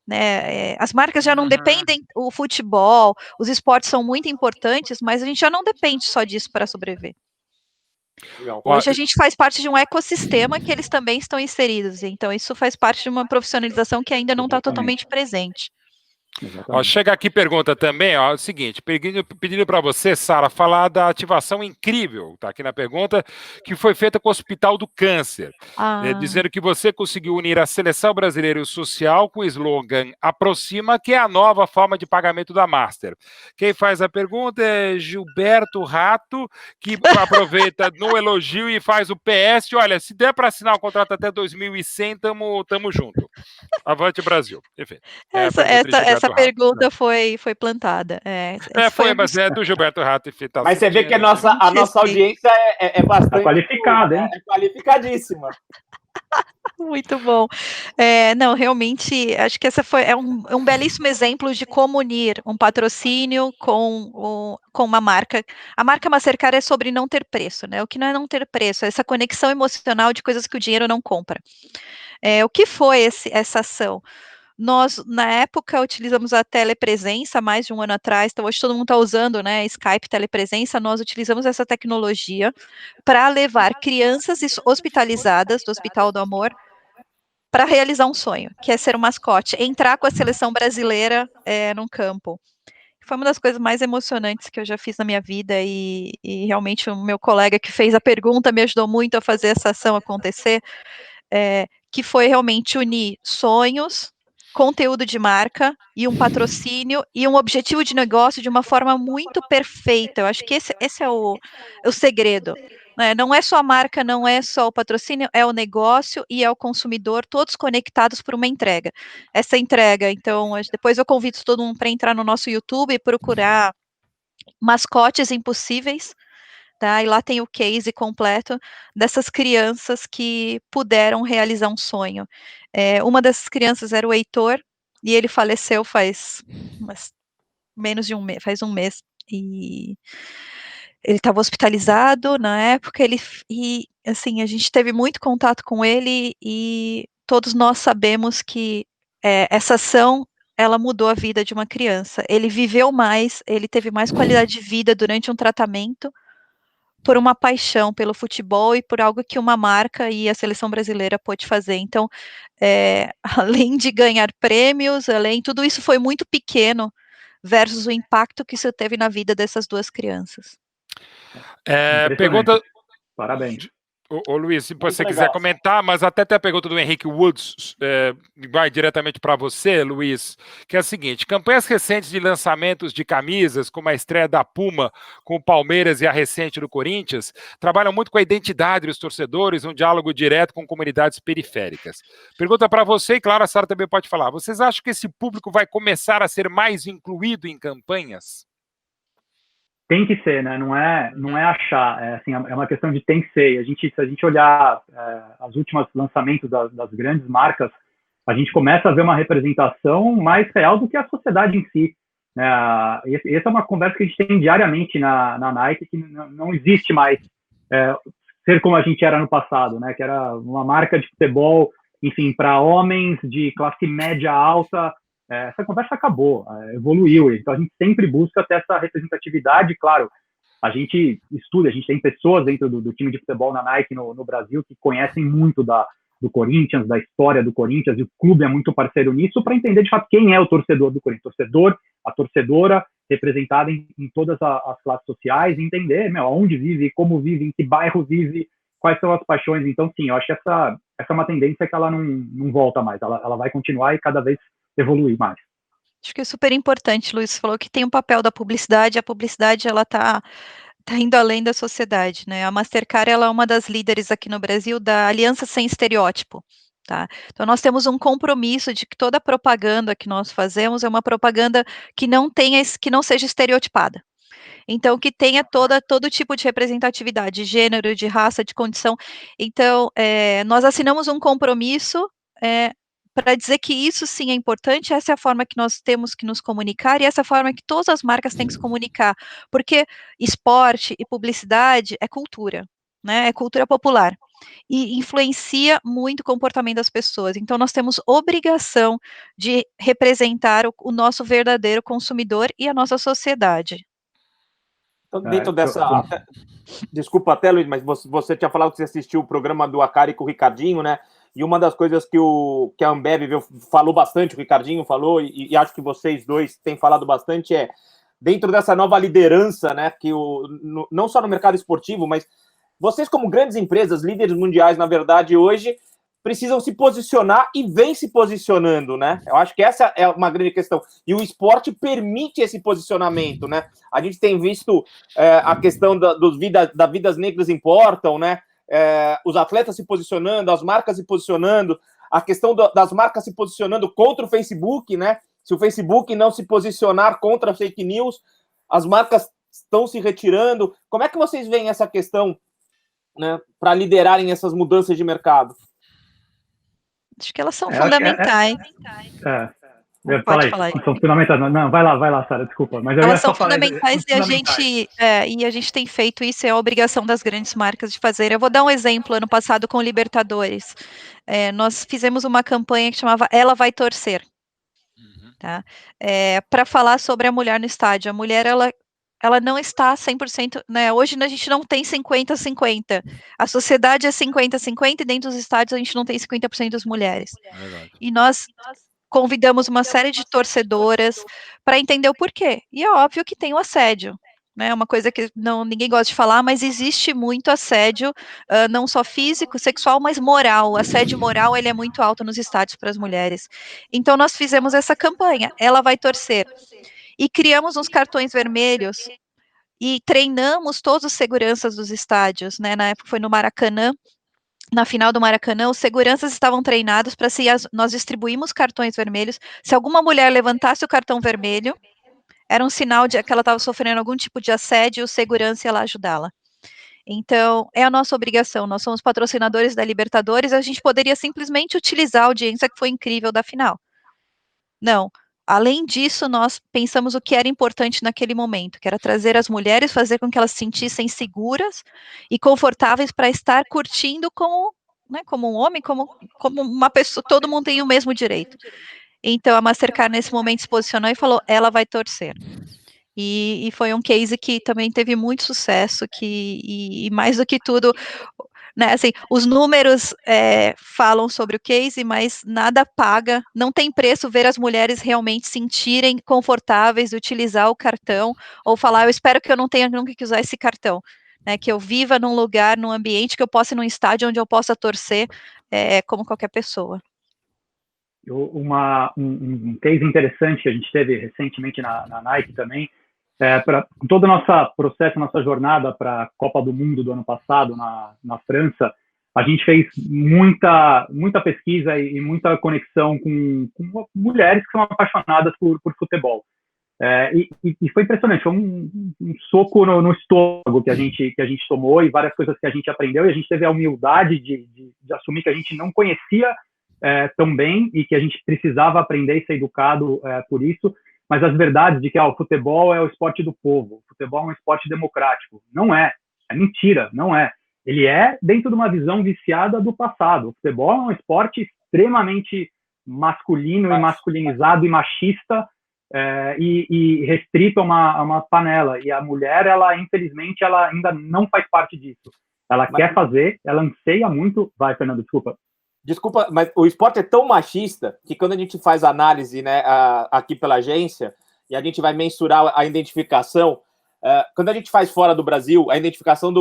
Né? As marcas já não dependem, o futebol, os esportes são muito importantes, mas a gente já não depende só disso para sobreviver. Hoje a gente faz parte de um ecossistema que eles também estão inseridos, então isso faz parte de uma profissionalização que ainda não está totalmente presente. Chega aqui pergunta também, o seguinte, pedindo para você, Sara, falar da ativação incrível, tá aqui na pergunta, que foi feita com o Hospital do Câncer, dizendo que você conseguiu unir a seleção brasileira e o social com o slogan Aproxima, que é a nova forma de pagamento da Master. Quem faz a pergunta é Gilberto Rato, que aproveita no elogio e faz o PS, olha, se der para assinar o contrato até 2100, tamo junto. Avante Brasil. Enfim. Essa pergunta foi plantada. Mas é do Gilberto Rato. Mas você vê que a nossa audiência é bastante qualificada, hein? É qualificadíssima. Muito bom. Não, realmente, acho que essa é um belíssimo exemplo de como unir um patrocínio com uma marca. A marca Mastercard é sobre não ter preço, né? O que não é não ter preço? É essa conexão emocional de coisas que o dinheiro não compra. O que foi essa ação? Nós, na época, utilizamos a telepresença, mais de um ano atrás, então hoje todo mundo está usando, né, Skype, telepresença, nós utilizamos essa tecnologia para levar crianças hospitalizadas do Hospital do Amor para realizar um sonho, que é ser um mascote, entrar com a seleção brasileira num campo. Foi uma das coisas mais emocionantes que eu já fiz na minha vida e realmente o meu colega que fez a pergunta me ajudou muito a fazer essa ação acontecer, que foi realmente unir sonhos, conteúdo de marca e um patrocínio e um objetivo de negócio de uma forma muito perfeita. Eu acho que esse é o segredo. Né? Não é só a marca, não é só o patrocínio, é o negócio e é o consumidor, todos conectados por uma entrega. Essa entrega, então, depois eu convido todo mundo para entrar no nosso YouTube e procurar Mascotes Impossíveis, tá? E lá tem o case completo dessas crianças que puderam realizar um sonho. Uma dessas crianças era o Heitor, e ele faleceu faz menos de um mês, faz um mês, e ele estava hospitalizado na época, e assim, a gente teve muito contato com ele, e todos nós sabemos que essa ação, ela mudou a vida de uma criança. Ele viveu mais, ele teve mais qualidade de vida durante um tratamento, por uma paixão pelo futebol e por algo que uma marca e a seleção brasileira pôde fazer. Então, além de ganhar prêmios, tudo isso foi muito pequeno versus o impacto que isso teve na vida dessas duas crianças. Pergunta... Parabéns. Ô Luiz, se você quiser comentar, mas até tem a pergunta do Henrique Woods, vai diretamente para você, Luiz, que é a seguinte: campanhas recentes de lançamentos de camisas, como a estreia da Puma com o Palmeiras e a recente do Corinthians, trabalham muito com a identidade dos torcedores, um diálogo direto com comunidades periféricas. Pergunta para você, e claro, a Sara também pode falar, vocês acham que esse público vai começar a ser mais incluído em campanhas? Tem que ser, né? Não é achar, assim, é uma questão de tem que ser. Se a gente olhar os últimos lançamentos das grandes marcas, a gente começa a ver uma representação mais real do que a sociedade em si. Né? Essa é uma conversa que a gente tem diariamente na Nike, que não existe mais ser como a gente era no passado, né? Que era uma marca de futebol, enfim, para homens de classe média alta. Essa conversa acabou, evoluiu, então a gente sempre busca ter essa representatividade, claro, a gente estuda, a gente tem pessoas dentro do time de futebol na Nike no Brasil que conhecem muito do Corinthians, da história do Corinthians, e o clube é muito parceiro nisso, para entender de fato quem é o torcedor do Corinthians, a torcedora representada em todas as classes sociais, e entender onde vive, como vive, em que bairro vive, quais são as paixões. Então, sim, eu acho que essa é uma tendência que ela não volta mais, ela vai continuar e cada vez evoluir mais. Acho que é super importante, Luiz, falou que tem um papel da publicidade, a publicidade, ela tá indo além da sociedade, né? A Mastercard, ela é uma das líderes aqui no Brasil da Aliança Sem Estereótipo, tá? Então, nós temos um compromisso de que toda a propaganda que nós fazemos é uma propaganda que não seja estereotipada. Então, que tenha todo tipo de representatividade, de gênero, de raça, de condição. Então, nós assinamos um compromisso para dizer que isso sim é importante, essa é a forma que nós temos que nos comunicar, e essa é a forma que todas as marcas têm que se comunicar, porque esporte e publicidade é cultura, né? É cultura popular, e influencia muito o comportamento das pessoas. Então, nós temos obrigação de representar o nosso verdadeiro consumidor e a nossa sociedade. Então, dentro dessa... Desculpa até, Luiz, mas você tinha falado que você assistiu o programa do Acari com o Ricardinho, né? E uma das coisas que a Ambev falou bastante, o Ricardinho falou, e acho que vocês dois têm falado bastante, dentro dessa nova liderança, né? Que não só no mercado esportivo, mas vocês, como grandes empresas, líderes mundiais, na verdade, hoje, precisam se posicionar e vêm se posicionando, né? Eu acho que essa é uma grande questão. E o esporte permite esse posicionamento, né? A gente tem visto a questão da Vidas Negras Importam, né? Os atletas se posicionando, as marcas se posicionando, a questão das marcas se posicionando contra o Facebook, né? Se o Facebook não se posicionar contra a fake news, as marcas estão se retirando. Como é que vocês veem essa questão, né, para liderarem essas mudanças de mercado? Acho que elas são fundamentais. Pode falar. São fundamentais. Não, vai lá, Sara, desculpa. Mas elas são fundamentais e a gente tem feito isso, é a obrigação das grandes marcas de fazer. Eu vou dar um exemplo, ano passado com o Libertadores. Nós fizemos uma campanha que chamava Ela Vai Torcer. Tá? Para falar sobre a mulher no estádio. A mulher, ela não está 100%, né? Hoje a gente não tem 50-50. A sociedade é 50-50 e dentro dos estádios a gente não tem 50% das mulheres. E nós convidamos uma série de torcedoras para entender o porquê. E é óbvio que tem o assédio, né? Uma coisa que ninguém gosta de falar, mas existe muito assédio, não só físico, sexual, mas moral. O assédio moral, ele é muito alto nos estádios para as mulheres. Então, nós fizemos essa campanha, Ela Vai Torcer. E criamos uns cartões vermelhos e treinamos todos os seguranças dos estádios, né? Na época foi no Maracanã. Na final do Maracanã, os seguranças estavam treinados para nós distribuímos cartões vermelhos. Se alguma mulher levantasse o cartão vermelho, era um sinal de que ela estava sofrendo algum tipo de assédio e o segurança ia lá ajudá-la. Então, é a nossa obrigação. Nós somos patrocinadores da Libertadores, a gente poderia simplesmente utilizar a audiência que foi incrível da final. Não. Além disso, nós pensamos o que era importante naquele momento, que era trazer as mulheres, fazer com que elas se sentissem seguras e confortáveis para estar curtindo como um homem, como uma pessoa, todo mundo tem o mesmo direito. Então, a Mastercard, nesse momento, se posicionou e falou, Ela Vai Torcer. E foi um case que também teve muito sucesso, e mais do que tudo... Né, assim, os números falam sobre o case, mas nada paga, não tem preço ver as mulheres realmente sentirem confortáveis de utilizar o cartão, ou falar, eu espero que eu não tenha nunca que usar esse cartão, né, que eu viva num lugar, num ambiente, que eu possa ir num estádio onde eu possa torcer como qualquer pessoa. Um case interessante que a gente teve recentemente na Nike também, para todo o nosso processo, nossa jornada para a Copa do Mundo do ano passado, na França, a gente fez muita pesquisa e muita conexão com mulheres que são apaixonadas por futebol. E foi impressionante, foi um soco no estômago que a gente tomou, e várias coisas que a gente aprendeu, e a gente teve a humildade de assumir que a gente não conhecia tão bem e que a gente precisava aprender e ser educado por isso. Mas as verdades de que o futebol é o esporte do povo, o futebol é um esporte democrático. Não é mentira, não é. Ele é dentro de uma visão viciada do passado. O futebol é um esporte extremamente masculino e masculinizado e machista, e restrito a uma panela. E a mulher, ela infelizmente, ela ainda não faz parte disso. Ela quer fazer, ela anseia muito. Vai, Fernando, desculpa. Desculpa, mas o esporte é tão machista que quando a gente faz análise, né, aqui pela agência, e a gente vai mensurar a identificação, quando a gente faz fora do Brasil, a identificação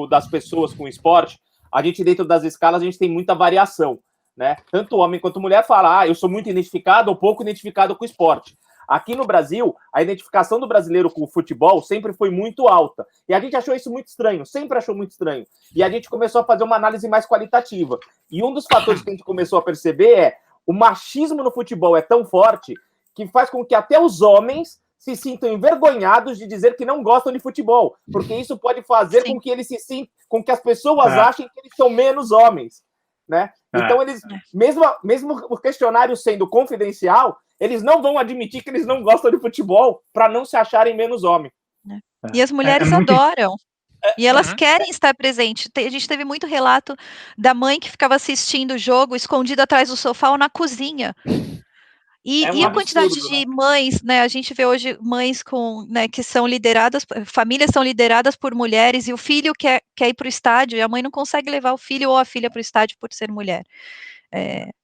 das pessoas com o esporte, a gente, dentro das escalas, a gente tem muita variação, né? Tanto homem quanto mulher fala, eu sou muito identificado ou pouco identificado com o esporte. Aqui no Brasil, a identificação do brasileiro com o futebol sempre foi muito alta. E a gente achou isso muito estranho, sempre achou muito estranho. E a gente começou a fazer uma análise mais qualitativa. E um dos fatores que a gente começou a perceber é o machismo no futebol é tão forte que faz com que até os homens se sintam envergonhados de dizer que não gostam de futebol. Porque isso pode fazer com que eles se sintam, com que as pessoas achem que eles são menos homens. Né? Então, eles, mesmo o questionário sendo confidencial, eles não vão admitir que eles não gostam de futebol para não se acharem menos homem. E as mulheres adoram. E elas querem estar presentes. A gente teve muito relato da mãe que ficava assistindo o jogo escondida atrás do sofá ou na cozinha. E a quantidade de mães, né? A gente vê hoje mães que são lideradas, famílias são lideradas por mulheres, e o filho quer ir para o estádio, e a mãe não consegue levar o filho ou a filha para o estádio por ser mulher.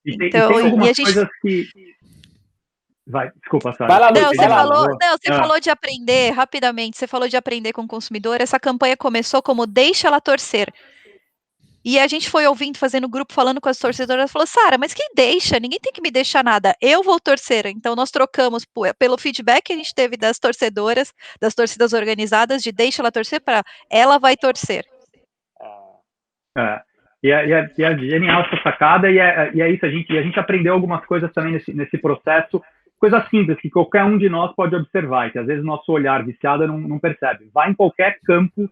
Então, tem algumas coisas que... Vai, desculpa, Sara. Você falou de aprender, rapidamente, você falou de aprender com o consumidor. Essa campanha começou como Deixa Ela Torcer. E a gente foi ouvindo, fazendo grupo, falando com as torcedoras, falou, Sara, mas quem deixa? Ninguém tem que me deixar nada, eu vou torcer. Então nós trocamos pelo feedback que a gente teve das torcedoras, das torcidas organizadas, de Deixa Ela Torcer, para Ela Vai Torcer. E é genial essa sacada, e é isso, a gente aprendeu algumas coisas também nesse processo, coisas simples que qualquer um de nós pode observar, que às vezes o nosso olhar viciado não percebe. Vai em qualquer campo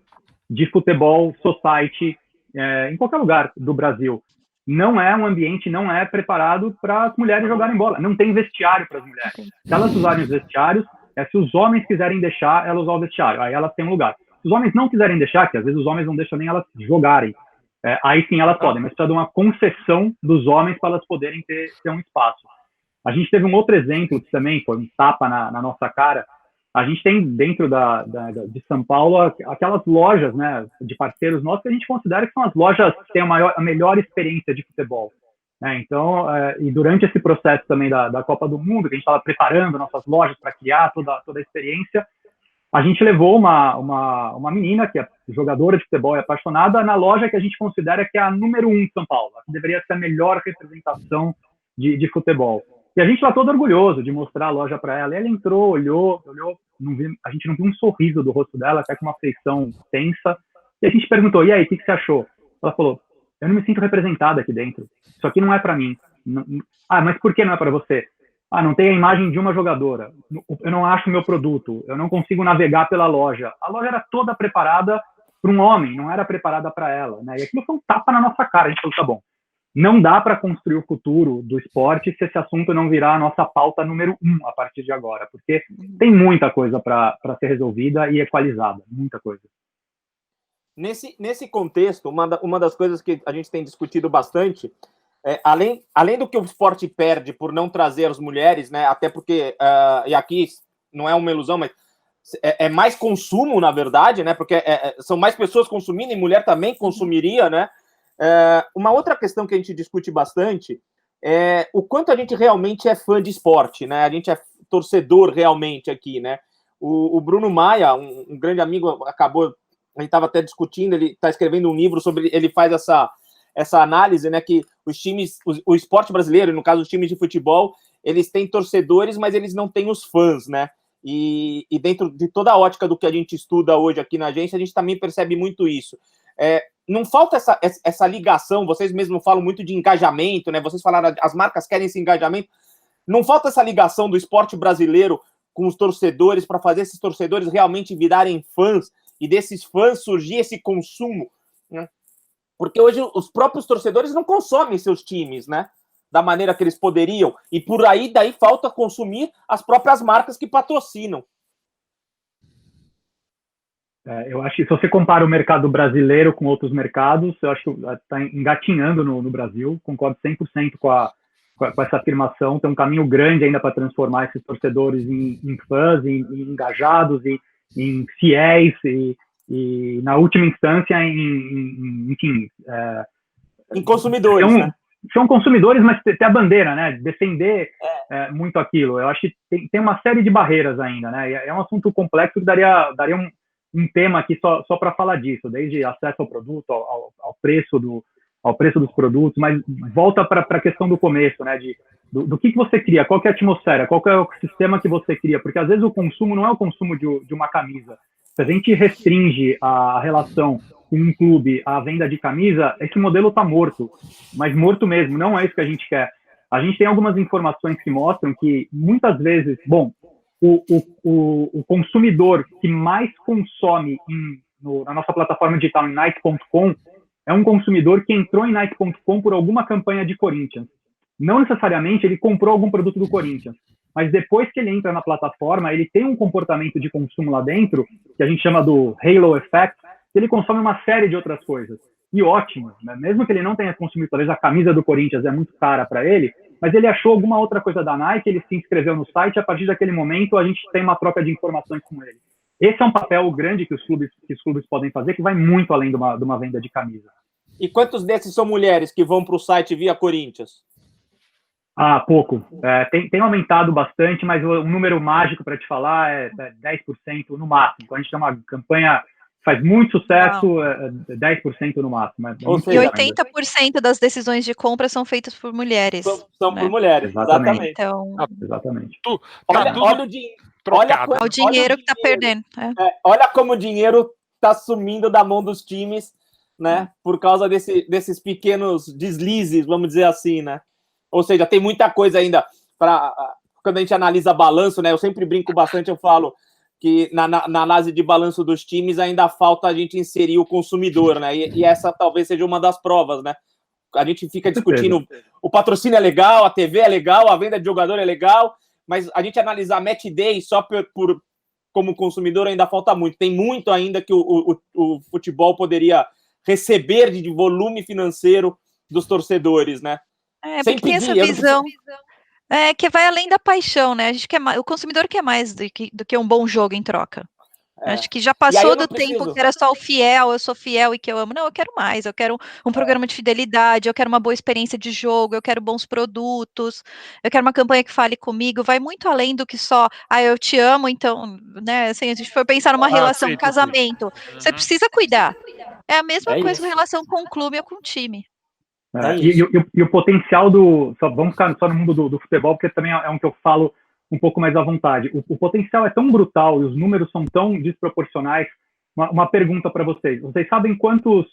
de futebol, society, em qualquer lugar do Brasil. Não é um ambiente, não é preparado para as mulheres jogarem bola. Não tem vestiário para as mulheres. Se elas usarem os vestiários, se os homens quiserem deixar, elas usar o vestiário. Aí elas têm um lugar. Se os homens não quiserem deixar, que às vezes os homens não deixam nem elas jogarem, aí sim elas podem, mas precisa de uma concessão dos homens para elas poderem ter um espaço. A gente teve um outro exemplo que também foi um tapa na nossa cara. A gente tem dentro de São Paulo aquelas lojas, né, de parceiros nossos que a gente considera que são as lojas que têm a melhor experiência de futebol. Né? Então, e durante esse processo também da Copa do Mundo, que a gente estava preparando nossas lojas para criar toda a experiência, a gente levou uma menina que é jogadora de futebol e apaixonada na loja que a gente considera que é a número 1 de São Paulo, que deveria ser a melhor representação de futebol. E a gente está todo orgulhoso de mostrar a loja para ela. E ela entrou, olhou, a gente não viu um sorriso do rosto dela, até com uma feição tensa. E a gente perguntou, e aí, o que você achou? Ela falou, eu não me sinto representada aqui dentro. Isso aqui não é para mim. Mas por que não é para você? Não tem a imagem de uma jogadora. Eu não acho o meu produto. Eu não consigo navegar pela loja. A loja era toda preparada para um homem, não era preparada para ela. Né? E aquilo foi um tapa na nossa cara. A gente falou, tá bom. Não dá para construir o futuro do esporte se esse assunto não virar a nossa pauta número 1 a partir de agora, porque tem muita coisa para ser resolvida e equalizada, muita coisa. Nesse contexto, uma das coisas que a gente tem discutido bastante, além do que o esporte perde por não trazer as mulheres, né, até porque, e aqui não é uma ilusão, mas é mais consumo, na verdade, né, porque são mais pessoas consumindo e mulher também consumiria, né. Uma outra questão que a gente discute bastante é o quanto a gente realmente é fã de esporte, né? A gente é torcedor realmente aqui, né? O Bruno Maia, um grande amigo, a gente estava até discutindo, ele está escrevendo um livro sobre, ele faz essa análise, né? Que os times, o esporte brasileiro, no caso os times de futebol, eles têm torcedores, mas eles não têm os fãs, né? E dentro de toda a ótica do que a gente estuda hoje aqui na agência, a gente também percebe muito isso. Não falta essa ligação, vocês mesmos falam muito de engajamento, né? Vocês falaram, as marcas querem esse engajamento. Não falta essa ligação do esporte brasileiro com os torcedores para fazer esses torcedores realmente virarem fãs e desses fãs surgir esse consumo, né? Porque hoje os próprios torcedores não consomem seus times, né? Da maneira que eles poderiam. E por aí, daí falta consumir as próprias marcas que patrocinam. Eu acho que se você compara o mercado brasileiro com outros mercados, eu acho que está engatinhando no Brasil, concordo 100% com com essa afirmação. Tem um caminho grande ainda para transformar esses torcedores em fãs, em engajados, em fiéis e na última instância, enfim... em consumidores, né? São consumidores, mas ter a bandeira, né? Defender muito aquilo. Eu acho que tem uma série de barreiras ainda, né? É um assunto complexo que daria um tema aqui só para falar disso, desde acesso ao produto, ao preço dos produtos, mas volta para a questão do começo, né? Do que você cria, qual que é a atmosfera, qual que é o sistema que você cria, porque às vezes o consumo não é o consumo de uma camisa. Se a gente restringe a relação com um clube à venda de camisa, esse modelo está morto, mas morto mesmo, não é isso que a gente quer. A gente tem algumas informações que mostram que, muitas vezes, o consumidor que mais consome na nossa plataforma digital, em Nike.com, é um consumidor que entrou em Nike.com por alguma campanha de Corinthians. Não necessariamente ele comprou algum produto do Corinthians, mas depois que ele entra na plataforma, ele tem um comportamento de consumo lá dentro, que a gente chama do Halo Effect, que ele consome uma série de outras coisas. E ótimo, né? Mesmo que ele não tenha consumido, talvez a camisa do Corinthians é muito cara para ele, mas ele achou alguma outra coisa da Nike, ele se inscreveu no site, e a partir daquele momento a gente tem uma troca de informações com ele. Esse é um papel grande que os clubes podem fazer, que vai muito além de uma venda de camisa. E quantos desses são mulheres que vão para o site via Corinthians? Pouco. Tem aumentado bastante, mas o número mágico para te falar é 10% no máximo. Então a gente tem uma campanha que faz muito sucesso, 10% no máximo. E 80% das decisões de compra são feitas por mulheres. São por mulheres, exatamente. Então, exatamente. Olha o dinheiro que está perdendo. Olha como o dinheiro está sumindo da mão dos times, né? Por causa desses pequenos deslizes, vamos dizer assim, né? Ou seja, tem muita coisa ainda para quando a gente analisa balanço, né? Eu sempre brinco bastante, eu falo que na análise de balanço dos times ainda falta a gente inserir o consumidor, né? E essa talvez seja uma das provas, né? A gente fica discutindo, o patrocínio é legal, a TV é legal, a venda de jogador é legal, mas a gente analisar match day só como consumidor ainda falta muito. Tem muito ainda que o futebol poderia receber de volume financeiro dos torcedores, né? Porque tem essa visão que vai além da paixão, né? A gente quer mais, o consumidor quer mais do que um bom jogo em troca. Acho que já passou do tempo que era só o fiel, eu sou fiel e que eu amo. Não, eu quero mais, eu quero um programa de fidelidade, eu quero uma boa experiência de jogo, eu quero bons produtos, eu quero uma campanha que fale comigo, vai muito além do que só, eu te amo, então, né, assim, a gente for pensar numa relação, um casamento, você precisa cuidar. É a mesma coisa com relação com o clube ou com o time. E o potencial vamos ficar só no mundo do futebol, porque também é um que eu falo um pouco mais à vontade. O potencial é tão brutal e os números são tão desproporcionais. Uma pergunta para vocês. Vocês sabem quantas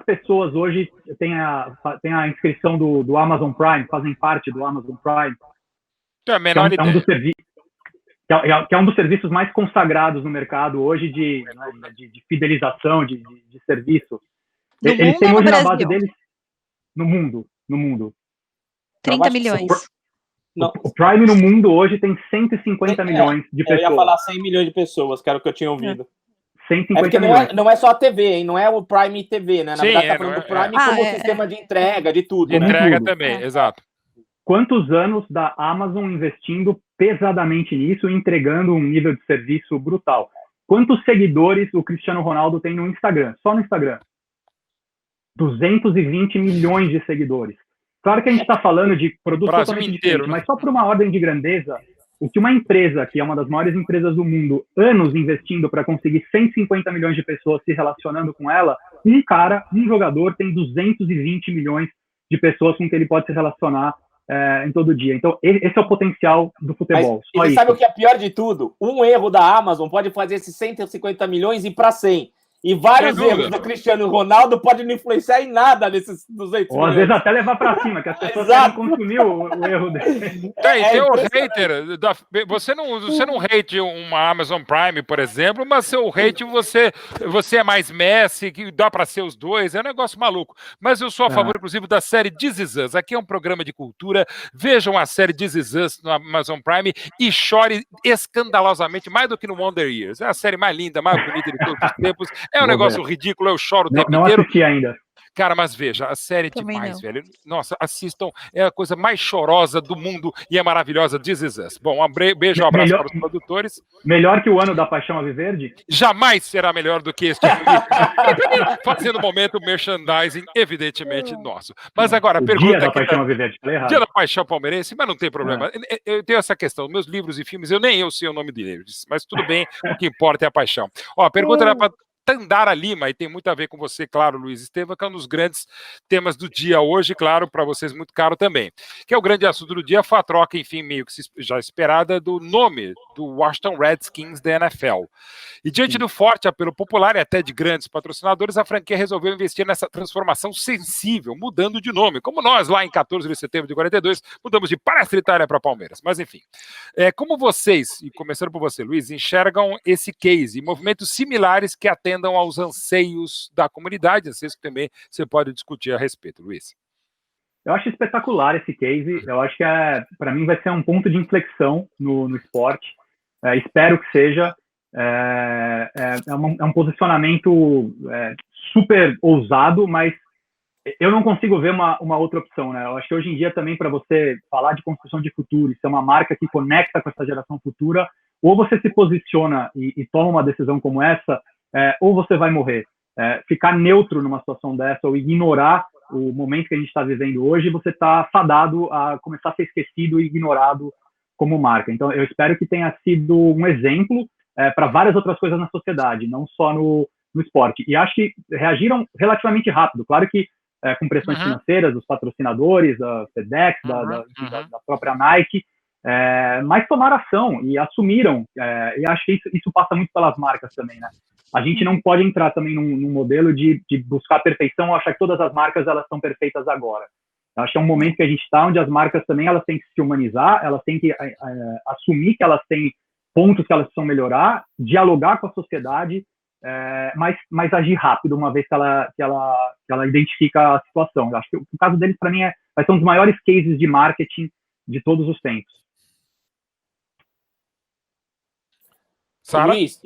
pessoas hoje têm a inscrição do Amazon Prime, fazem parte do Amazon Prime? Tem a menor ideia. Que é um dos serviços mais consagrados no mercado hoje de fidelização, de serviço. Eles têm hoje na base deles no mundo. 30 milhões. O Prime no mundo hoje tem 150 milhões de pessoas. Eu ia falar 100 milhões de pessoas, que era o que eu tinha ouvido. 150 milhões. Não é só a TV, hein? Não é o Prime TV, né? Na verdade, tá falando do Prime como sistema de entrega, de tudo. De entrega também, exato. Quantos anos da Amazon investindo pesadamente nisso e entregando um nível de serviço brutal? Quantos seguidores o Cristiano Ronaldo tem no Instagram? Só no Instagram. 220 milhões de seguidores. Claro que a gente está falando de produtos totalmente diferentes, mas só por uma ordem de grandeza, o que uma empresa, que é uma das maiores empresas do mundo, anos investindo para conseguir 150 milhões de pessoas se relacionando com ela, um jogador tem 220 milhões de pessoas com que ele pode se relacionar em todo dia. Então, esse é o potencial do futebol. Mas, e você sabe o que é pior de tudo? Um erro da Amazon pode fazer esses 150 milhões ir para 100. E vários erros do Cristiano Ronaldo podem não influenciar em nada nesses 200 Ou às vezes até levar para cima, que as pessoas querem consumir o erro dele. Tem o hater. Você não hate uma Amazon Prime, por exemplo, mas seu hate você é mais Messi, que dá para ser os dois, é um negócio maluco. Mas eu sou a favor, inclusive, da série This Is Us. Aqui é um programa de cultura. Vejam a série This Is Us no Amazon Prime e chore escandalosamente, mais do que no Wonder Years. É a série mais linda, mais bonita de todos os tempos. É um negócio ridículo, eu choro o tempo inteiro. Não assisti ainda. Cara, mas veja, a série é demais, velho. Nossa, assistam, é a coisa mais chorosa do mundo e é maravilhosa, This Is Us. Bom, beijo, um abraço para os produtores. Melhor que o Ano da Paixão Alviverde? Jamais será melhor do que este filme. Fazendo momento merchandising, evidentemente, nosso. Mas agora, a pergunta Dia da Paixão Alviverde, falei errado. Dia da Paixão Palmeirense, mas não tem problema. Eu tenho essa questão, meus livros e filmes, eu nem sei o nome deles, mas tudo bem, o que importa é a paixão. Ó, a pergunta era para Tandara Lima, e tem muito a ver com você, claro, Luiz Estevam, que é um dos grandes temas do dia hoje, claro, para vocês muito caro também, que é o grande assunto do dia, foi a troca, enfim, meio que já esperada, do nome do Washington Redskins da NFL. E diante do forte apelo popular e até de grandes patrocinadores, a franquia resolveu investir nessa transformação sensível, mudando de nome, como nós lá em 14 de setembro de 42, mudamos de Palestra Itália para Palmeiras, mas enfim. Como vocês, e começando por você, Luiz, enxergam esse case e movimentos similares que atendam aos anseios da comunidade, anseios que também você pode discutir a respeito, Luiz? Eu acho espetacular esse case, eu acho que para mim vai ser um ponto de inflexão no esporte, espero que seja, é um posicionamento super ousado, mas eu não consigo ver uma outra opção, né? Eu acho que hoje em dia também, para você falar de construção de futuro e ser uma marca que conecta com essa geração futura, ou você se posiciona e toma uma decisão como essa, ou você vai morrer. Ficar neutro numa situação dessa ou ignorar o momento que a gente está vivendo hoje, você está fadado a começar a ser esquecido e ignorado como marca. Então, eu espero que tenha sido um exemplo para várias outras coisas na sociedade, não só no esporte. E acho que reagiram relativamente rápido. Claro que com pressões financeiras dos patrocinadores, da FedEx, da própria Nike, mas tomaram ação e assumiram, e acho que isso passa muito pelas marcas também, né? A gente não pode entrar também num modelo de buscar perfeição ou achar que todas as marcas elas são perfeitas agora. Eu acho que é um momento que a gente está onde as marcas também elas têm que se humanizar, elas têm que assumir que elas têm pontos que elas precisam melhorar, dialogar com a sociedade, mas agir rápido uma vez que ela identifica a situação. Eu acho que o caso deles, para mim, vai ser um dos maiores cases de marketing de todos os tempos. Sara? Luiz,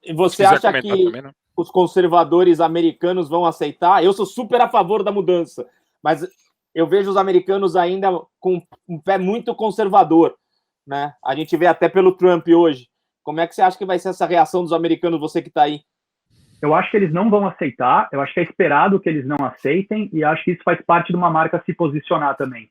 e você acha que também, né? Os conservadores americanos vão aceitar? Eu sou super a favor da mudança, mas eu vejo os americanos ainda com um pé muito conservador, né? A gente vê até pelo Trump hoje. Como é que você acha que vai ser essa reação dos americanos, você que está aí? Eu acho que eles não vão aceitar, eu acho que é esperado que eles não aceitem, e acho que isso faz parte de uma marca se posicionar também.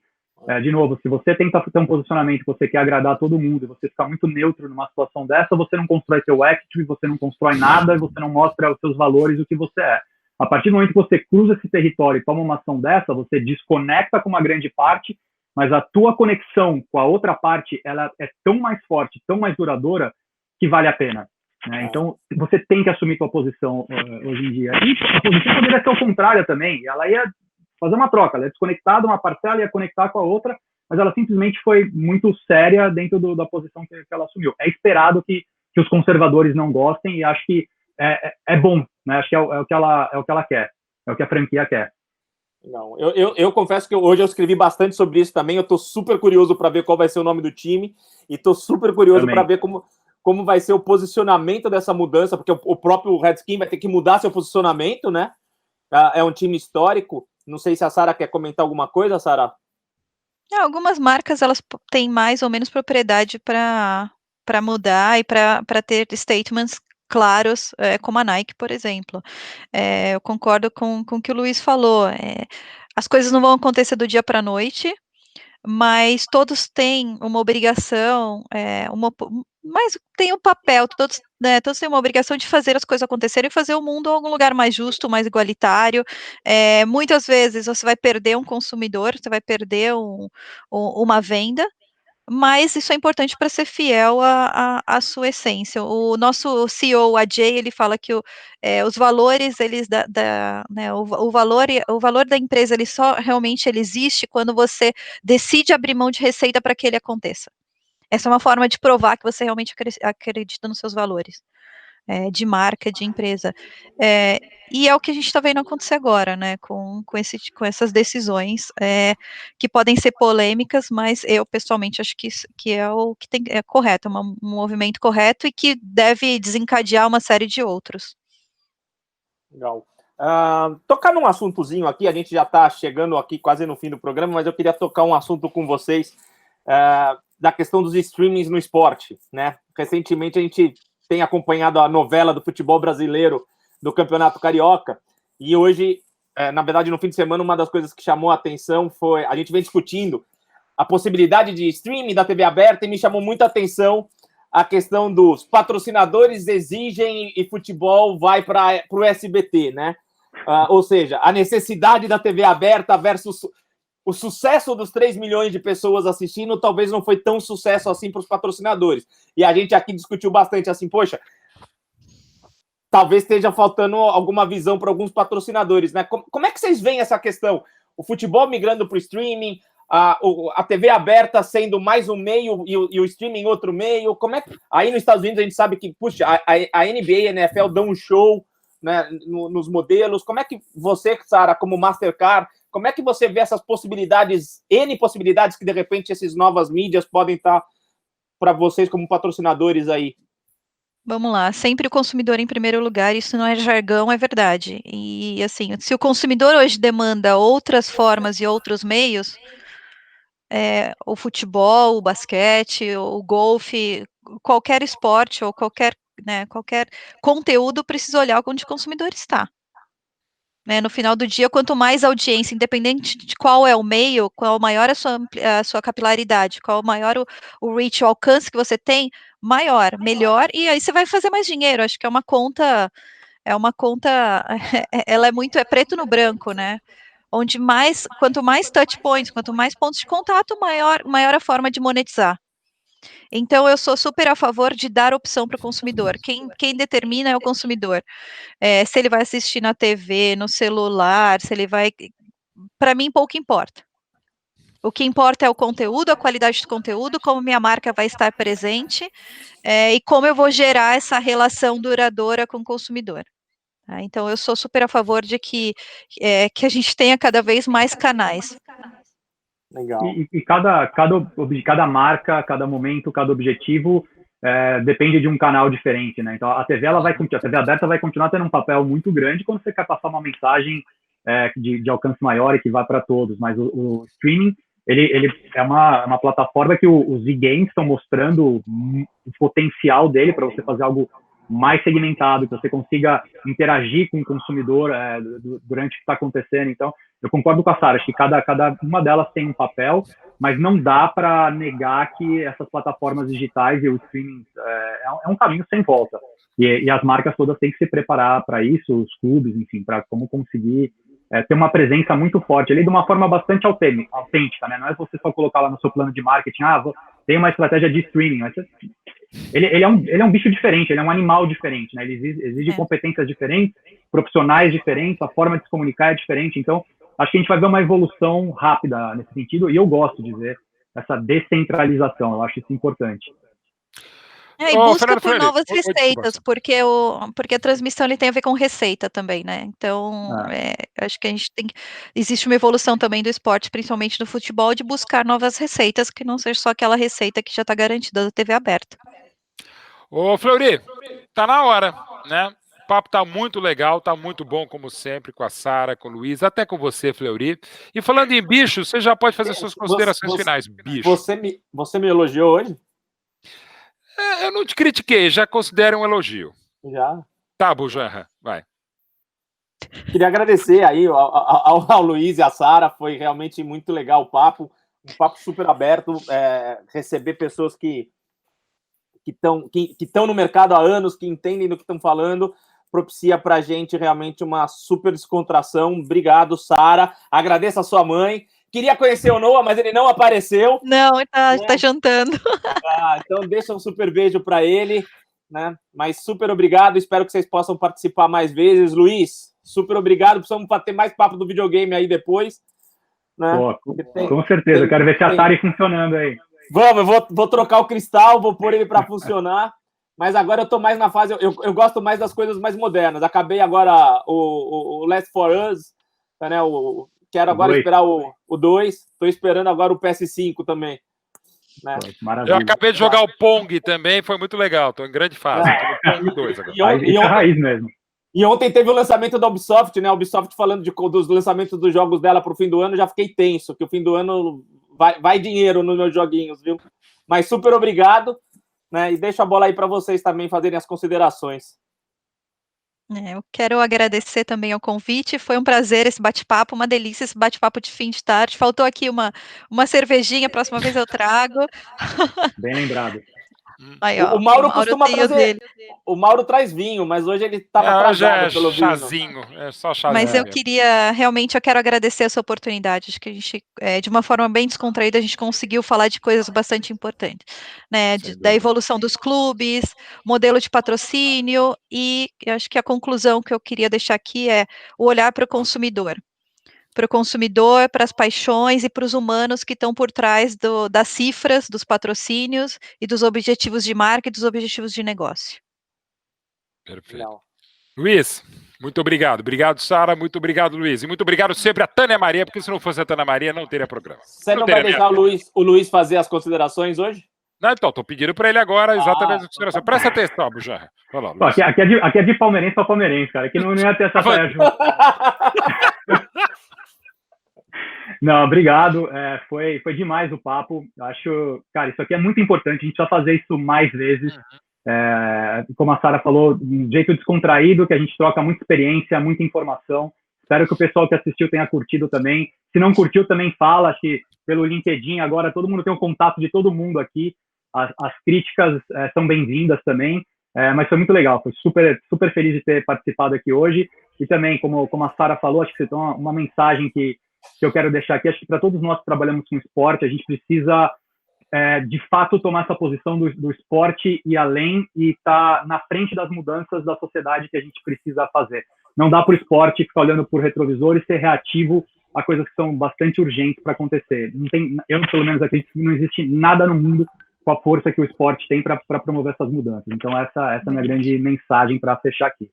De novo, se você tenta ter um posicionamento que você quer agradar todo mundo, e você ficar muito neutro numa situação dessa, você não constrói seu equity, você não constrói nada, você não mostra os seus valores, o que você é. A partir do momento que você cruza esse território e toma uma ação dessa, você desconecta com uma grande parte, mas a tua conexão com a outra parte, ela é tão mais forte, tão mais duradoura, que vale a pena. Né? Então, você tem que assumir tua posição hoje em dia. E a posição poderia ser o contrário também, ela ia fazer uma troca, ela é desconectada, uma parcela ia conectar com a outra, mas ela simplesmente foi muito séria dentro da posição que ela assumiu. É esperado que os conservadores não gostem, e acho que é bom, né? Acho que é o que ela quer, é o que a franquia quer. Não, eu confesso que hoje eu escrevi bastante sobre isso também, eu estou super curioso para ver qual vai ser o nome do time, e estou super curioso para ver como vai ser o posicionamento dessa mudança, porque o próprio Redskins vai ter que mudar seu posicionamento, né? É um time histórico. Não sei se a Sara quer comentar alguma coisa, Sara. Algumas marcas elas têm mais ou menos propriedade para mudar e para ter statements claros, como a Nike, por exemplo. Eu concordo com o que o Luiz falou. As coisas não vão acontecer do dia para a noite, mas todos têm uma obrigação, mas tem um papel, todos têm uma obrigação de fazer as coisas acontecerem e fazer o mundo algum lugar mais justo, mais igualitário. Muitas vezes você vai perder um consumidor, você vai perder uma venda, mas isso é importante para ser fiel à sua essência. O nosso CEO, a Jay, ele fala que os valores, eles né, o valor da empresa, ele só realmente ele existe quando você decide abrir mão de receita para que ele aconteça. Essa é uma forma de provar que você realmente acredita nos seus valores, de marca, de empresa. E é o que a gente está vendo acontecer agora, né, com essas decisões, que podem ser polêmicas, mas eu, pessoalmente, acho que é o que é correto, um movimento correto e que deve desencadear uma série de outros. Legal. Tocar num assuntozinho aqui, a gente já está chegando aqui quase no fim do programa, mas eu queria tocar um assunto com vocês da questão dos streamings no esporte, né? Recentemente a gente tem acompanhado a novela do futebol brasileiro do Campeonato Carioca, e hoje, na verdade, no fim de semana, uma das coisas que chamou a atenção foi, a gente vem discutindo a possibilidade de streaming da TV aberta, e me chamou muita atenção a questão dos patrocinadores exigem e futebol vai para o SBT, né? Ou seja, a necessidade da TV aberta versus o sucesso dos 3 milhões de pessoas assistindo talvez não foi tão sucesso assim para os patrocinadores. E a gente aqui discutiu bastante assim, poxa, talvez esteja faltando alguma visão para alguns patrocinadores, né? Como é que vocês veem essa questão? O futebol migrando para o streaming, a TV aberta sendo mais um meio e o streaming outro meio. Como é que... Aí nos Estados Unidos a gente sabe que, puxa, a NBA e a NFL dão um show, né, nos modelos. Como é que você, Sara, como Mastercard, como é que você vê essas possibilidades, N possibilidades que de repente essas novas mídias podem estar para vocês como patrocinadores aí? Vamos lá, sempre o consumidor em primeiro lugar, isso não é jargão, é verdade. E assim, se o consumidor hoje demanda outras formas e outros meios, o futebol, o basquete, o golfe, qualquer esporte ou qualquer conteúdo precisa olhar onde o consumidor está. Né, no final do dia, quanto mais audiência, independente de qual é o meio, qual maior a sua capilaridade, qual maior o reach, o alcance que você tem, maior, melhor, e aí você vai fazer mais dinheiro. Acho que é uma conta, ela é preto no branco, né? Onde quanto mais touch points, quanto mais pontos de contato, maior a forma de monetizar. Então, eu sou super a favor de dar opção para o consumidor. Quem determina é o consumidor. Se ele vai assistir na TV, no celular, se ele vai... Para mim, pouco importa. O que importa é o conteúdo, a qualidade do conteúdo, como minha marca vai estar presente e como eu vou gerar essa relação duradoura com o consumidor. Tá? Então, eu sou super a favor de que a gente tenha cada vez mais canais. Legal. E cada marca, cada momento, cada objetivo depende de um canal diferente, né? Então a TV aberta vai continuar tendo um papel muito grande quando você quer passar uma mensagem de alcance maior e que vá para todos, mas o streaming ele é uma plataforma que os e-games estão mostrando o potencial dele para você fazer algo mais segmentado, que você consiga interagir com o consumidor durante o que está acontecendo. Então, eu concordo com a Sara, acho que cada uma delas tem um papel, mas não dá para negar que essas plataformas digitais e o streaming é um caminho sem volta. E as marcas todas têm que se preparar para isso, os clubes, enfim, para como conseguir ter uma presença muito forte ali de uma forma bastante autêntica, né? Não é você só colocar lá no seu plano de marketing, tem uma estratégia de streaming, mas ele é um bicho diferente, ele é um animal diferente, né? Ele exige competências diferentes, profissionais diferentes, a forma de se comunicar é diferente. Então, acho que a gente vai ver uma evolução rápida nesse sentido, e eu gosto de ver essa descentralização, eu acho isso importante. E busca por novas receitas, porque a transmissão ele tem a ver com receita também, né? Então, acho que existe uma evolução também do esporte, principalmente do futebol, de buscar novas receitas, que não seja só aquela receita que já está garantida da TV aberta. Ô, Fleury, tá na hora, né? O papo tá muito legal, tá muito bom, como sempre, com a Sara, com o Luiz, até com você, Fleury. E falando em bicho, você já pode fazer suas considerações finais, bicho. Você me elogiou hoje? Eu não te critiquei, já considero um elogio. Já? Tá, Bujanra, vai. Queria agradecer aí ao Luiz e à Sara, foi realmente muito legal o papo, um papo super aberto, receber pessoas que estão no mercado há anos, que entendem do que estão falando, propicia para a gente realmente uma super descontração. Obrigado, Sara. Agradeço a sua mãe. Queria conhecer o Noah, mas ele não apareceu. Não, ele tá jantando. Então deixa um super beijo para ele, né? Mas super obrigado, espero que vocês possam participar mais vezes. Luiz, super obrigado, precisamos ter mais papo do videogame aí depois. Né? Pô, com certeza, eu quero ver se a Atari funcionando aí. Vamos, eu vou trocar o cristal, vou pôr ele para funcionar, mas agora eu tô mais na fase, eu gosto mais das coisas mais modernas. Acabei agora o Last 4 Us, né? Quero agora esperar o 2, estou esperando agora o PS5 também. Né? Eu acabei de jogar o Pong também, foi muito legal, estou em grande fase. Pong 2 agora. Isso é raiz mesmo. E ontem teve o lançamento da Ubisoft, né? A Ubisoft falando dos lançamentos dos jogos dela para o fim do ano, já fiquei tenso, que o fim do ano vai dinheiro nos meus joguinhos, viu? Mas super obrigado, né? E deixo a bola aí para vocês também fazerem as considerações. Eu quero agradecer também ao convite, foi um prazer esse bate-papo, uma delícia esse bate-papo de fim de tarde. Faltou aqui uma cervejinha, próxima vez eu trago. Bem lembrado. Aí, ó, O Mauro costuma tem o trazer. dele. O Mauro traz vinho, mas hoje ele estava Hoje é atrasado pelo chazinho, é só chazinho. Mas eu queria, realmente, eu quero agradecer essa oportunidade. Acho que a gente, de uma forma bem descontraída, a gente conseguiu falar de coisas bastante importantes, né? Da evolução dos clubes, modelo de patrocínio, e eu acho que a conclusão que eu queria deixar aqui é o olhar para o consumidor. Para o consumidor, para as paixões e para os humanos que estão por trás das cifras, dos patrocínios e dos objetivos de marca e dos objetivos de negócio. Perfeito. Não. Luiz, muito obrigado. Obrigado, Sara. Muito obrigado, Luiz. E muito obrigado sempre a Tânia Maria, porque se não fosse a Tânia Maria, não teria programa. Você não vai deixar o Luiz fazer as considerações hoje? Não, então, estou pedindo para ele agora exatamente a consideração. Presta atenção, Bujarra. Aqui é de palmeirense para palmeirense, cara. Aqui não ia ter essa saia junto. Não, obrigado. Foi demais o papo. Acho, cara, isso aqui é muito importante. A gente precisa fazer isso mais vezes. Como a Sara falou, de um jeito descontraído, que a gente troca muita experiência, muita informação. Espero que o pessoal que assistiu tenha curtido também. Se não curtiu, também fala. Acho que pelo LinkedIn agora todo mundo tem o contato de todo mundo aqui. As críticas são bem-vindas também. Mas foi muito legal. Foi super feliz de ter participado aqui hoje. E também, como a Sara falou, acho que você tem uma mensagem que eu quero deixar aqui. Acho que para todos nós que trabalhamos com esporte, a gente precisa, de fato, tomar essa posição do esporte e além, e estar na frente das mudanças da sociedade que a gente precisa fazer. Não dá para o esporte ficar olhando por retrovisor e ser reativo a coisas que são bastante urgentes para acontecer. Eu, pelo menos, acredito que não existe nada no mundo com a força que o esporte tem para promover essas mudanças. Então, essa é a minha grande mensagem para fechar aqui.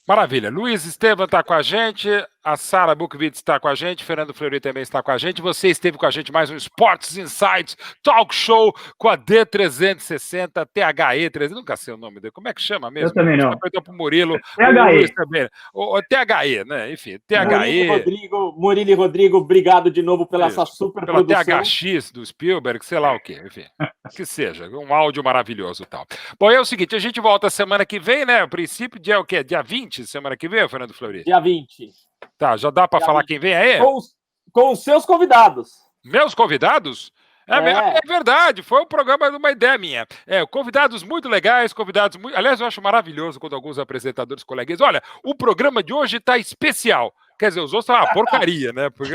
Maravilha. Luiz Estevam está com a gente, a Sara Bukovic está com a gente, Fernando Fleury também está com a gente. Você esteve com a gente mais um Sports Insights Talk Show com a D360, THE360, nunca sei o nome dele, como é que chama mesmo? Eu também não. Perdeu para o Murilo. THE. O THE, né? Enfim, THE. Murilo e Rodrigo, obrigado de novo pela essa super produção. Pela THX do Spielberg, sei lá o quê, enfim. Que seja, um áudio maravilhoso e tal. Bom, é o seguinte, a gente volta semana que vem, né? A princípio, dia o quê? Dia 20, semana que vem, Fernando Fleury? Dia 20. Tá, já dá para falar quem vem aí? Com os seus convidados. Meus convidados? É verdade, foi um programa de uma ideia minha. Convidados muito legais, convidados muito... Aliás, eu acho maravilhoso quando alguns apresentadores colegas... Olha, o programa de hoje está especial. Quer dizer, os outros são uma porcaria, né? Porque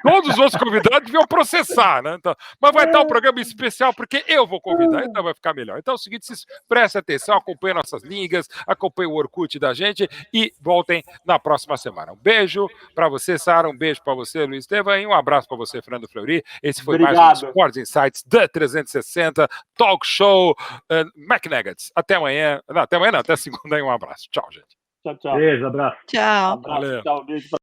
todos os outros convidados deviam processar, né? Então, mas vai estar um programa especial porque eu vou convidar, então vai ficar melhor. Então é o seguinte, vocês prestem atenção, acompanhem nossas ligas, acompanhem o Orkut da gente e voltem na próxima semana. Um beijo para você, Sara, um beijo para você, Luiz Estevam, e um abraço para você, Fernando Fleury. Esse foi mais um Sports Insights da 360 Talk Show McNuggets. Até amanhã. Não, até segunda e um abraço. Tchau, gente. Tchau, tchau. Beijo, abraço. Tchau. Abraço, tchau, beijo.